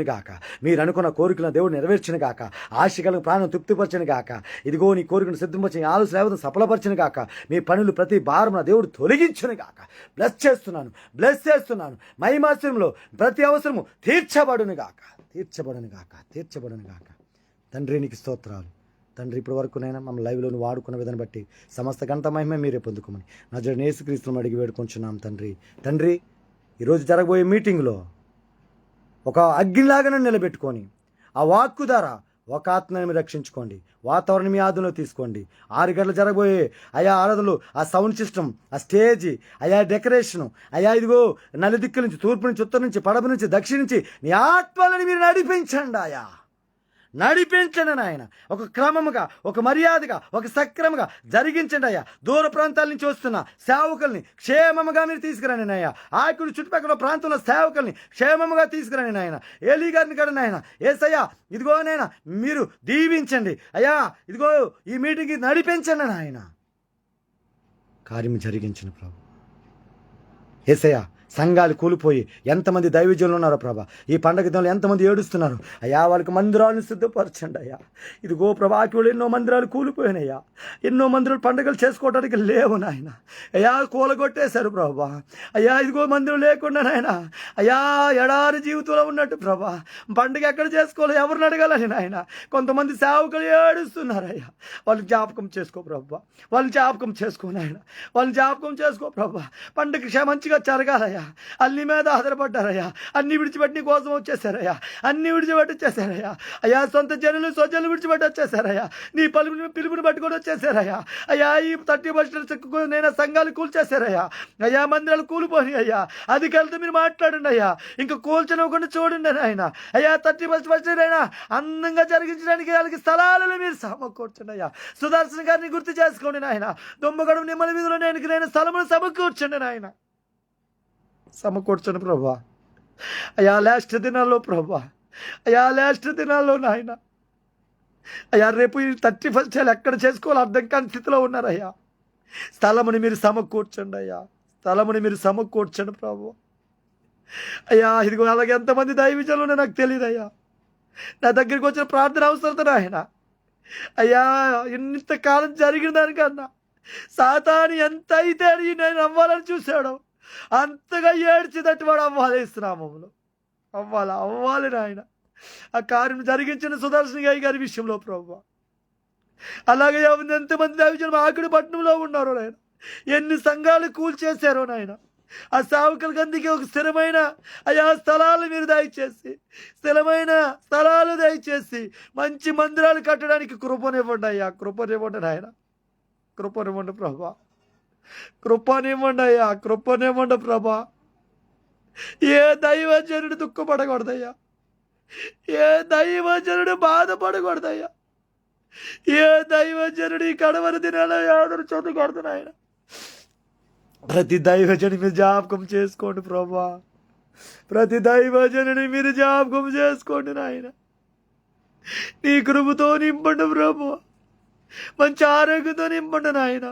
గాక. మీరు అనుకున్న కోరికలను దేవుడు నెరవేర్చును గాక. ఆశలను ప్రాణం తృప్తిపరచను గాక. ఇదిగో నీ కోరికను సిద్ధపరిచిన ఆలోచన సఫలపరచను గాక. మీ పనులు ప్రతి భారం నా దేవుడు తొలగించును గాక. బ్లెస్ చేస్తున్నాను. మహిమాశ్రయంలో ప్రతి అవసరము తీర్చబడును గాక. తండ్రి నీకు స్తోత్రాలు. తండ్రి ఇప్పటి వరకు నైనా మమ్మల్ని లైవ్లో వాడుకున్న విధాన్ని బట్టి సమస్త గంట మహిమ మీరే పొందుకోమని నా జడ యేసుక్రీస్తును అడిగి వేడుకొంచున్నాం తండ్రి. ఈరోజు జరగబోయే మీటింగ్లో ఒక అగ్నిలాగానే నిలబెట్టుకొని ఆ వాక్కు ద్వారా ఒక ఆత్మని మీరు రక్షించుకోండి. వాతావరణం మీ ఆధునలో తీసుకోండి. 6 గంటలు జరగబోయే ఆరాధనలు, ఆ సౌండ్ సిస్టమ్, ఆ స్టేజి, డెకరేషను, ఇదిగో నలుదిక్కుల నుంచి, తూర్పు నుంచి, ఉత్తరం నుంచి, పడవ నుంచి, దక్షిణ నుంచి నీ ఆత్మలని మీరు నడిపించండి నాయన. ఒక క్రమముగా, ఒక మర్యాదగా, ఒక సక్రమంగా జరిగించండి అయ్యా. దూర ప్రాంతాల నుంచి వస్తున్న సేవకుల్ని క్షేమముగా మీరు తీసుకురండి నాయన. ఆకుడు చుట్టుపక్కల ప్రాంతంలో సేవకుల్ని క్షేమముగా తీసుకురండి నాయన. ఏలీ గారిని కూడా నాయన యేసయ్యా ఇదిగో నాయన మీరు దీవించండి అయ్యా. ఇదిగో ఈ మీటింగ్కి నడిపించండి నాయన. కార్యం జరిగించిన ప్రభు యేసయ్యా. సంఘాలు కూలిపోయి ఎంతమంది దైవజనులు ఉన్నారో ప్రభా. ఈ పండగ దినాలు ఎంతమంది ఏడుస్తున్నారు అయ్యా. వాళ్ళకి మందిరాలను సిద్ధపరచండి అయ్యా. ఇదిగో ప్రభా ఆకిళ్ళు ఎన్నో మందిరాలు కూలిపోయినాయ్యా. ఎన్నో మందిరాలు పండుగలు చేసుకోవడానికి లేవు నాయన. అయ్యా కూలగొట్టేశారు ప్రభా. అయ్యా ఇదిగో మందిరం లేకుండా నాయన అయ్యా ఎడారి జీవితంలో ఉన్నట్టు ప్రభా. పండుగ ఎక్కడ చేసుకోవాలి, ఎవరిని అడగాలని నాయన. కొంతమంది సేవకులు ఏడుస్తున్నారయ్యా. వాళ్ళు జ్ఞాపకం చేసుకో ప్రభా. వాళ్ళని జ్ఞాపకం చేసుకో నాయన. వాళ్ళని జ్ఞాపకం చేసుకో ప్రభా. పండుగ మంచిగా జరగాలయ్యా. అన్ని మీద ఆధారపడ్డారయ్యా. అన్ని విడిచిపెట్టి నీ కోసం వచ్చేసారయ్యా. అన్ని విడిచిపెట్టి వచ్చేసారయ్యా. అయ్యా సొంత జనులు స్వజనులు విడిచిపెట్టి వచ్చేసారయ్యా. నీ పిలుపుని పట్టుకొని వచ్చేసారయ్యా. అయ్యా ఈ 30 చెక్కుని నేను సంఘాలు కూల్చేశారయ్యా. అయ్యా మందిరాలు కూలిపోయి అయ్యా. అధికారులతో మీరు మాట్లాడండి అయ్యా. ఇంకా కూల్చనివ్వకుండా చూడండి ఆయన. అయ్యా 30% అయినా అందంగా జరిగించడానికి వాళ్ళకి స్థలాలను మీరు సమకూర్చండి అయ్యా. సుదర్శన్ గారిని గుర్తు చేసుకోండి నాయన. దొమ్మగడం నిమ్మల వీధిలో నేను స్థలమును సమకూర్చండి నాయన. సమకూర్చండి ప్రభా. అయ్యా లాస్ట్ దినాల్లో నాయన అయ్యా రేపు ఈ 31 ఎక్కడ చేసుకోవాలో అర్థం కాని స్థితిలో ఉన్నారయ్యా. స్థలముని మీరు సమకూర్చండి అయ్యా. ప్రభు. అయ్యా ఇదిగో అలాగే ఎంతమంది దైవజనులు నాకు తెలియదయ్యా. నా దగ్గరికి వచ్చిన ప్రార్థన అవసరత నాయన. అయ్యా ఇంతకాలం జరిగిన దానికన్నా సాతాను ఎంత అయితే నేను అవ్వాలని చూశాడో అంతగా ఏడ్చేటట్టు వాడు అవ్వాలి. ఇస్తున్నామంలో అవ్వాలి నాయన. ఆ కార్యం జరిగించిన సుదర్శన్ గారి విషయంలో ప్రభు. అలాగే ఎంతమంది దైవజనులు ఆకుడి పట్టణంలో ఉన్నారో నాయన. ఎన్ని సంఘాలు కూల్చేశారో నాయన. ఆ సేవకులకి అందుకే ఒక స్థిరమైన స్థలాలు మీరు దయచేసి మంచి మందిరాలు కట్టడానికి కృపనివ్వండి అయ్యా. కృపనివ్వండి నాయన. కృపనివ్వండి ప్రభా. కృపనివ్వండి ప్రభా. ఏ దైవజనుడు దుఃఖపడకూడదయ్యా. ఏ దైవజనుడు బాధపడకూడదయ్యా. ఏ దైవజనుడు ఈ కడవరి దినాల ఆదరు చదువుకూడదునాయన. ప్రతి దైవజని మీరు జ్ఞాపకం చేసుకోండి ప్రభా. ప్రతి దైవజనుని మీరు జ్ఞాపకం చేసుకోండి నాయన. నీ కృపతో నింపండి ప్రభు. మంచి ఆరోగ్యంతో నింపండి నాయన.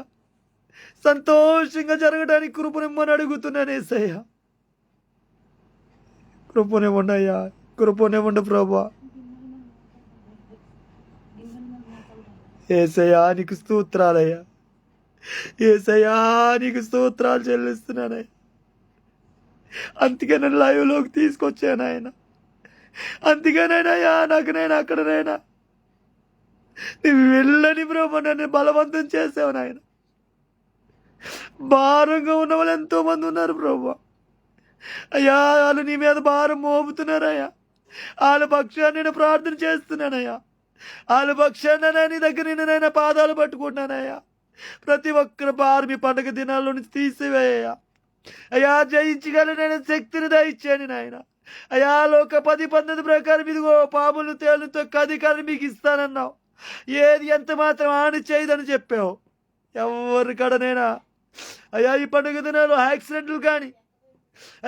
సంతోషంగా జరగడానికి కృపనిమ్మని అడుగుతున్నాను యేసయ్య. కృపనివ్వండి అయ్యా. కృపనివ్వండి ప్రభా. యేసయ్యా నీకు స్తోత్రాలయ్యా. యేసయ్యా నీకు స్తోత్రాలు చెల్లిస్తున్నానయ్యా. అందుకే నన్ను లైవ్లోకి తీసుకొచ్చాను ఆయన. అందుకేనైనా నాకునైనా అక్కడనైనా నువ్వు వెళ్ళని ప్రభా నన్ను బలవంతం చేసావు నాయన. భారంగా ఉన్న వాళ్ళు ఎంతోమంది ఉన్నారు ప్రభా. అయ్యా వాళ్ళు నీ మీద భారం మోపుతున్నారయ్యా. వాళ్ళ పక్షాన్ని నేను ప్రార్థన చేస్తున్నానయ్యా. వాళ్ళ పక్షాన్ని నీ దగ్గర నేనైనా పాదాలు పట్టుకుంటున్నానయ్యా. ప్రతి ఒక్కరి భారం ఈ పండుగ దినాల్లో నుంచి తీసివేయ్యా. అయ్యా జయించగలనైనా శక్తిని దయచేయండి నాయన. అయ్యా లోక 10 పద్ధతి ప్రకారం ఇదిగో పాములు తేలుతో అధికారం మీకు ఇస్తానన్నావు. ఏది ఎంత మాత్రం హాని చేయదని చెప్పావు. ఎవరి కడనేనా అయ్యా ఈ పండుగ దినాలు యాక్సిడెంట్లు కానీ,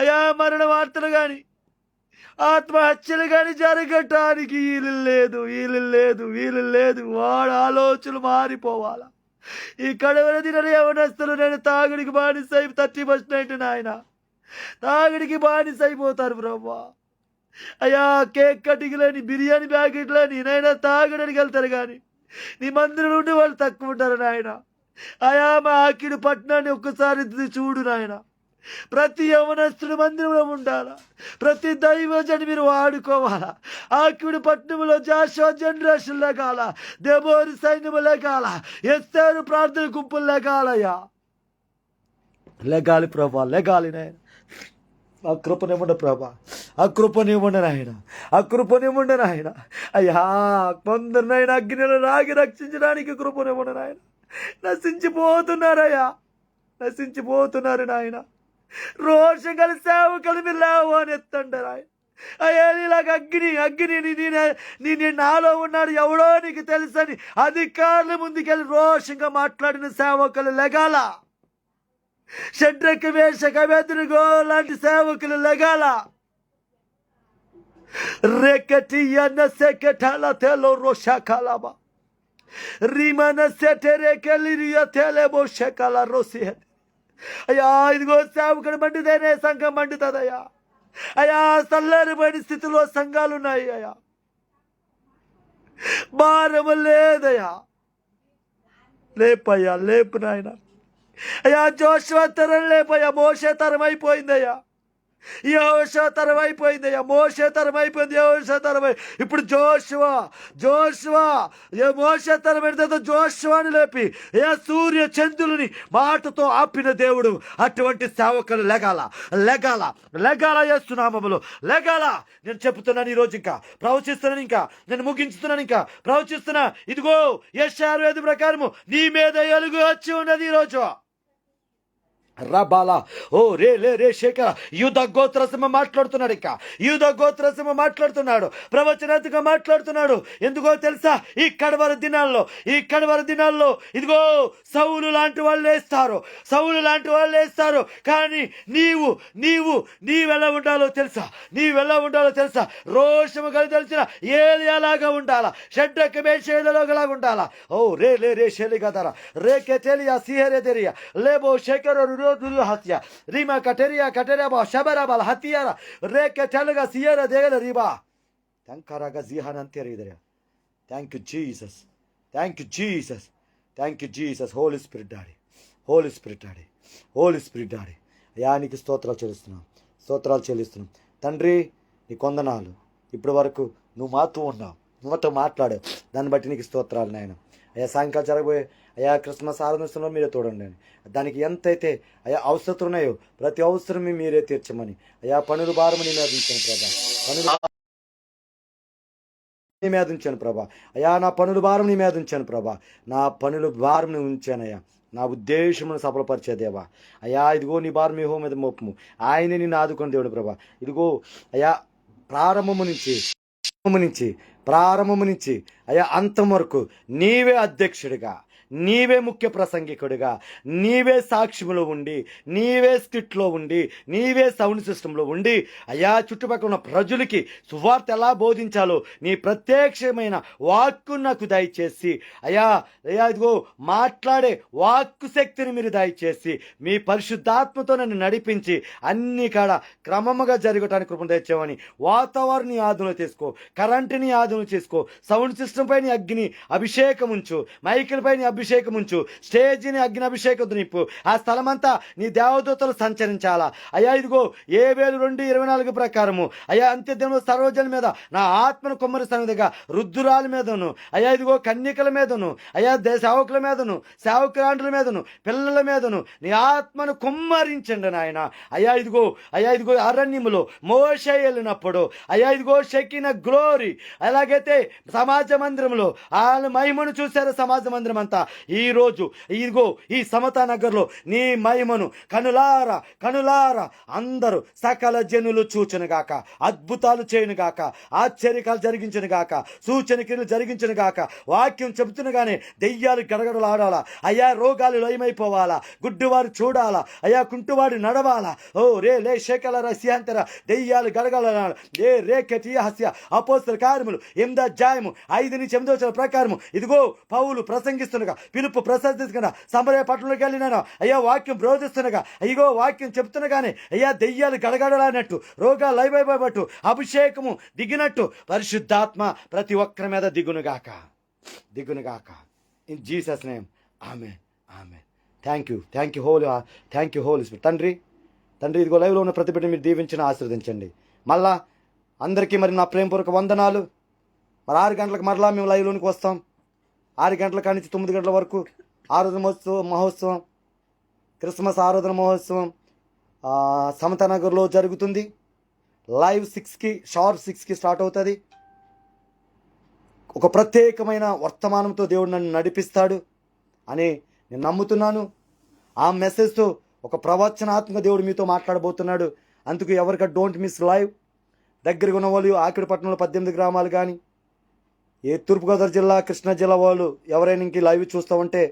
అయ్యా మరణ వార్తలు కానీ, ఆత్మహత్యలు కానీ జరగటానికి వీలు లేదు. వాడు ఆలోచనలు మారిపోవాలా. ఈ కడవల దినాలు యవనస్తులు నేను తాగుడికి బానిసై 30% నాయన తాగుడికి బానిసైపోతారు ప్రభా. అయ్యా కేక్ కటింగ్లని, బిర్యానీ ప్యాకెట్లని నైనా తాగడానికి వెళ్తారు కానీ నీ మందిరం నుండి వాళ్ళు తక్కువ ఉంటారు నాయన. అయా మా ఆకిడు పట్టణాన్ని ఒక్కసారి చూడు నాయన. ప్రతి యవనస్తుడు మందిరంలో ఉండాలా. ప్రతి దైవజని మీరు వాడుకోవాలా. ఆకిడు పట్టణంలో జాషువా జనరేషన్ లెగాల, దెబోరు సైన్యము లెగాల, ఎస్తేరు ప్రార్థన గుంపులు లెగాలయ్యా. లెగాలి ప్రభా, లెగాలి నాయన. ఆ కృపనివ్వండి ప్రభా, ఆ కృపనివ్వండి నాయన. అయ్యా కొందరినైనా అగ్నిలో రాగి రక్షించడానికి కృపనివ్వండి నాయన. నశించిపోతున్నారు నాయన. రోషం గల సేవకులు మీరు లేవు అని ఎత్తండి నాయన. అయ్యా ఇలాగ అగ్ని నాలో ఉన్నాడు ఎవడో నీకు తెలుసని అధికారుల ముందుకెళ్ళి రోషంగా మాట్లాడిన సేవకులు లెగాల. షడ్రక్ మేషక్ అబేద్నెగో లాంటి సేవకులు లెగాల. రేకటియన సెకటల తెలో రోషకాలబా రిమన సెటెరేకలిరియా తెలెబో షకల రోసియ. అయ్యా ఇదిగో సేవకుడు మండుదేనే సంఘం మండుతుందయ్యా. అయ్యా చల్లని పరిస్థితిలో సంఘాలు ఉన్నాయి అయ్యా. భారము లేదయ్యా. లేపు నాయన. అయ్యా జోషువ తరం లేపయ్యా. మోషే తరం అయిపోయిందయ్యా. యెహోషువ తరం అయిపోయిందయ్యా. మోషే తరం అయిపోయింది, యెహోషువ తరం. ఇప్పుడు జోషువ మోషే తరం పెడితే జోషువాని లేపి సూర్య చంద్రులని మాటతో ఆపిన దేవుడు. అటువంటి సేవకులు లెగాల యేసునామములో లెగాల. నేను చెప్తున్నాను ఈరోజు, ఇంకా ప్రవచిస్తున్నాను, ఇంకా నేను ముగించుతున్నాను, ఇంకా ప్రవచిస్తున్నా. ఇదిగో యెషయా 6:5 ప్రకారము నీ మీద ఎలుగు వచ్చి ఉన్నది ఈరోజు. రబాలా ఓ రే శేఖర యూదా గోత్ర సింహ మాట్లాడుతున్నాడు. ఇంకా యూదా గోత్ర సింహ మాట్లాడుతున్నాడు, ప్రవచనాత్మకంగా మాట్లాడుతున్నాడు. ఎందుకో తెలుసా? ఈ కడవర దినాల్లో ఇదిగో సౌలు లాంటి వాళ్ళు వేస్తారు. కానీ నీవెలా ఉండాలో తెలుసా? రోషము కలిగి తెలిసిన ఏలియాలాగా ఉండాలా. షడ్రక్ మేషకులలాగా ఉండాలా. ఓ రే షేలి గదరా రేకే తెలియా సిహరే తెరియా లేబో శేఖర హత్య రీమా కటెరియా షబరాబాల హత్యారా రేకే తెలగా సియర దేగల రీబా తంకరగా జిహానంతెరిదరియా. Thank you Jesus. Holi spirit daddy అయానికి స్తోత్రాలు చెల్లిస్తున్నాం తండ్రి. నీ కొందనాలు ఇప్పటి వరకు నువ్వు మాతో మాట్లాడావు. దాన్ని బట్టి నీకు స్తోత్రాలు నాయన. అయ్యా సాయంకాలం జరగబోయే క్రిస్మస్ ఆరాధనలో మీరే చూడండి. దానికి ఎంతైతే అవసరం ఉన్నాయో ప్రతి అవసరం మీరే తీర్చమని పనుల భారం నీ మీద ఉంచాను ప్రభా. నా పనుల భారం నీ మీద ఉంచాను ప్రభా. నా పనుల భారం ఉంచానయ్యా. నా ఉద్దేశమును సఫలపరిచేదేవా. ఇదిగో నీ భారం మీ మీద మోపము. ఆయనే నిన్ను ఆదుకుని దేవుడు ప్రభా. ఇదిగో ప్రారంభము నుంచి అంతం వరకు నీవే అధ్యక్షుడిగా, నీవే ముఖ్య ప్రసంగికుడిగా, నీవే సాక్ష్యంలో ఉండి, నీవే స్కిట్లో ఉండి, నీవే సౌండ్ సిస్టంలో ఉండి చుట్టుపక్కల ఉన్న ప్రజలకి సువార్త ఎలా బోధించాలో నీ ప్రత్యక్షమైన వాక్కు నాకు దయచేసి ఇదిగో మాట్లాడే వాక్కు శక్తిని మీరు దయచేసి మీ పరిశుద్ధాత్మతో నన్ను నడిపించి అన్ని కాడ క్రమముగా జరగటానికి కృపణ తెచ్చామని. వాతావరణం ఆధునం చేసుకో, కరెంటుని ఆధునం చేసుకో, సౌండ్ సిస్టమ్ పైన అగ్ని అభిషేకం ఉంచు, మైకిల్ పైన అభిషేకం ఉంచు, స్టేజిని అగ్ని అభిషేకం నింపు. ఆ స్థలమంతా నీ దేవదూతలు సంచరించాలా. ఇదిగో యోవేలు 2:24 ప్రకారము అంత్యదినంలో సర్వజనుల మీద నా ఆత్మను కుమ్మరిస్తానుగా, రుద్దురాల మీదను ఇదిగో కన్యకల మీదను సేవకుల మీదను సేవకురాండ్రుల మీదను పిల్లల మీదను నీ ఆత్మను కుమ్మరించండి నాయన. ఇదిగో అరణ్యములో మోషే వెళ్ళినప్పుడు ఇదిగో షెకిన గ్లోరీ, అలాగైతే సమాజ మందిరంలో ఆయన మహిమను చూశారు. సమాజ మందిరం అంతా ఈరోజు ఇదిగో ఈ సమతా నగర్లో నీ మహిమను కనులారా అందరూ సకల జనులు చూచునుగాక, అద్భుతాలు చేయునుగాక, ఆశ్చర్యకాలు జరిగించునుగాక, సూచన క్రియలు జరిగించునుగాక. వాక్యం చెబుతునగానే దెయ్యాలు గడగడలాడాలా అయ్యా, రోగాలు లయమైపోవాలా, గుడ్డివారు చూడాలా అయ్యా, కుంటువాడు నడవాలా. ఓ రే లే శేఖల రస్యాంతర దెయ్యాలు గడగడలాడాలి. ఏ రే కెటియహస్య అపోస్తల కార్యములు 8వ అధ్యాయము 5-8 వచనాల ప్రకారము ఇదిగో పౌలు ప్రసంగిస్తుండగా, పిలుపు ప్రసంగిస్తుండగా, సమరయ పట్టణంలోకి వెళ్ళినాను అయ్యా, వాక్యం బోధిస్తుండగా ఇదిగో వాక్యం చెప్తుండగానే అయ్యా దెయ్యాలు గడగడలాడినట్టు, రోగాలు లయమైపోబట్టు, అభిషేకము దిగినట్టు పరిశుద్ధాత్మ ప్రతి ఒక్కరి మీద దిగునుగాక. ఇన్ జీసస్ నేమ్ ఆమేన్. Thank you Holy Spirit. తండ్రి ఇదిగో లైవ్లో ఉన్న ప్రతి బిడ్డని మీరు దీవించిన ఆశీర్వదించండి. మళ్ళా అందరికీ మరి నా ప్రేమపూర్వక వందనాలు. మరి 6 గంటలకు మరలా మేము లైవ్లోనికి వస్తాం. 6 గంటల కాడి నుంచి 9 గంటల వరకు ఆరాధన మహోత్సవం, క్రిస్మస్ ఆరాధన మహోత్సవం సమతానగర్లో జరుగుతుంది. లైవ్ 6కి షార్ప్ 6కి స్టార్ట్ అవుతుంది. ఒక ప్రత్యేకమైన వర్తమానంతో దేవుడు నన్ను నడిపిస్తాడు అని నేను నమ్ముతున్నాను. ఆ మెసేజ్తో ఒక ప్రవచనాత్మక దేవుడు మీతో మాట్లాడబోతున్నాడు. అందుకు ఎవరికా డోంట్ మిస్ లైవ్. దగ్గరగా ఉన్న వాళ్ళు ఆకిడిపట్నంలో 18 గ్రామాలు కానీ, ఏ తూర్పుగోదావరి జిల్లా, కృష్ణా జిల్లా వాళ్ళు ఎవరైనా ఇంక లైవ్ చూస్తూ ఉంటే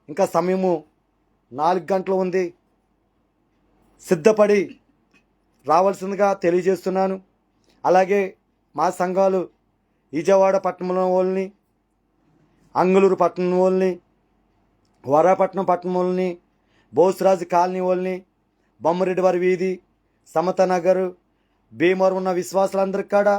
ఇంకా సమయము 4 గంటలు ఉంది, సిద్ధపడి రావాల్సిందిగా తెలియజేస్తున్నాను. అలాగే మా సంఘాలు విజయవాడ పట్టణంలో వాళ్ళని, అంగుళూరు పట్టణం వాళ్ళని, వరాపట్నం పట్టణం వాళ్ళని, బోసురాజు కాలనీ వాళ్ళని, బొమ్మరెడ్డి వారి వీధి, సమత నగర్, భీమవరం ఉన్న విశ్వాసులందరికీ కూడా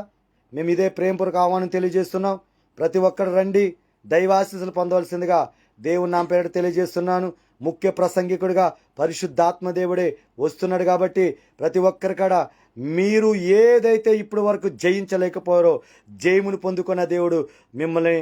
మేము ఇదే ప్రేమపూర్వక ఆహ్వానం తెలియజేస్తున్నాం. ప్రతి ఒక్కరు రండి, దైవాశీస్సులు పొందవలసిందిగా దేవుని నామ పేరిట తెలియజేస్తున్నాను. ముఖ్య ప్రసంగికుడిగా పరిశుద్ధాత్మ దేవుడే వస్తున్నాడు కాబట్టి ప్రతి ఒక్కరి కాడ మీరు ఏదైతే ఇప్పటి వరకు జయించలేకపోయారో జయమును పొందుకున్న దేవుడు మిమ్మల్ని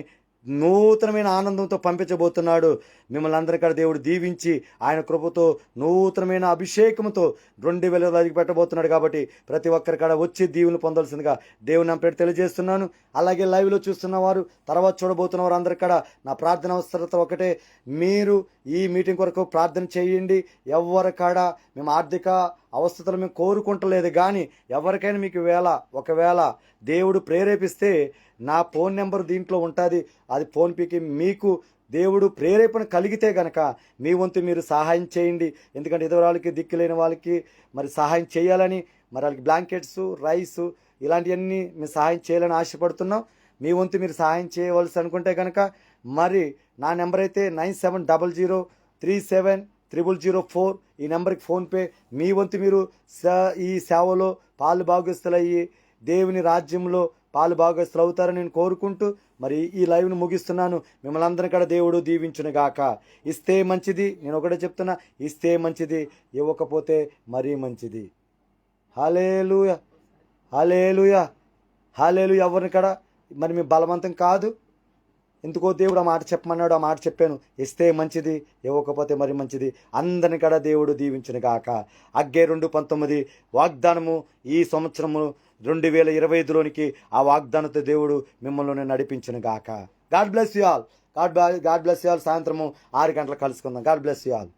నూతనమైన ఆనందంతో పంపించబోతున్నాడు. మిమ్మల్ని అందరి కాడ దేవుడు దీవించి ఆయన కృపతో నూతనమైన అభిషేకంతో 2000 పెట్టబోతున్నాడు. కాబట్టి ప్రతి ఒక్కరి కాడ వచ్చి దీవులు పొందాల్సిందిగా దేవుని నామ పేరు తెలియజేస్తున్నాను. అలాగే లైవ్లో చూస్తున్న వారు, తర్వాత చూడబోతున్న వారు అందరి కాడ నా ప్రార్థన అవసరత ఒకటే, మీరు ఈ మీటింగ్ కొరకు ప్రార్థన చేయండి. ఎవరి కాడ మేము ఆర్థిక అవస్థలు మేము కోరుకుంటలేదు, కానీ ఎవరికైనా మీకు ఒకవేళ దేవుడు ప్రేరేపిస్తే నా ఫోన్ నెంబర్ దీంట్లో ఉంటుంది. అది ఫోన్పేకి మీకు దేవుడు ప్రేరేపణ కలిగితే గనక మీ వంతు మీరు సహాయం చేయండి. ఎందుకంటే ఎదురాళ్ళకి దిక్కులేని వాళ్ళకి మరి సహాయం చేయాలని, మరి వాళ్ళకి బ్లాంకెట్స్, రైస్ ఇలాంటివన్నీ మేము సహాయం చేయాలని ఆశపడుతున్నాం. మీ వంతు మీరు సహాయం చేయవలసి అనుకుంటే కనుక మరి నా నెంబర్ అయితే 9700370004 ఈ నెంబర్కి ఫోన్పే. మీ వంతు మీరు ఈ సేవలో పాలు భాగస్తులయ్యి దేవుని రాజ్యంలో పాలు భాగస్తులు అవుతారని నేను కోరుకుంటూ మరి ఈ లైవ్ను ముగిస్తున్నాను. మిమ్మల్ని అందరినీ కూడా దేవుడు దీవించునుగాక. ఇస్తే మంచిది, నేను ఒకటే చెప్తున్నా, ఇస్తే మంచిది, ఇవ్వకపోతే మరీ మంచిది. హల్లెలూయా, హల్లెలూయా, హల్లెలూయా. ఎవరిని కూడా మరి మీ బలవంతం కాదు, ఎందుకో దేవుడు ఆ మాట చెప్పమన్నాడు, ఆ మాట చెప్పాను. ఇస్తే మంచిది, ఇవ్వకపోతే మరి మంచిది. అందరిని కూడా దేవుడు దీవించునుగాక. అగ్గే 2:19 వాగ్దానము ఈ సంవత్సరము 2025లోనికి ఆ వాగ్దానంతో దేవుడు మిమ్మల్ని నడిపించునుగాక. God bless you all. సాయంత్రము 6 గంటలకు కలుసుకుందాం. God bless you all.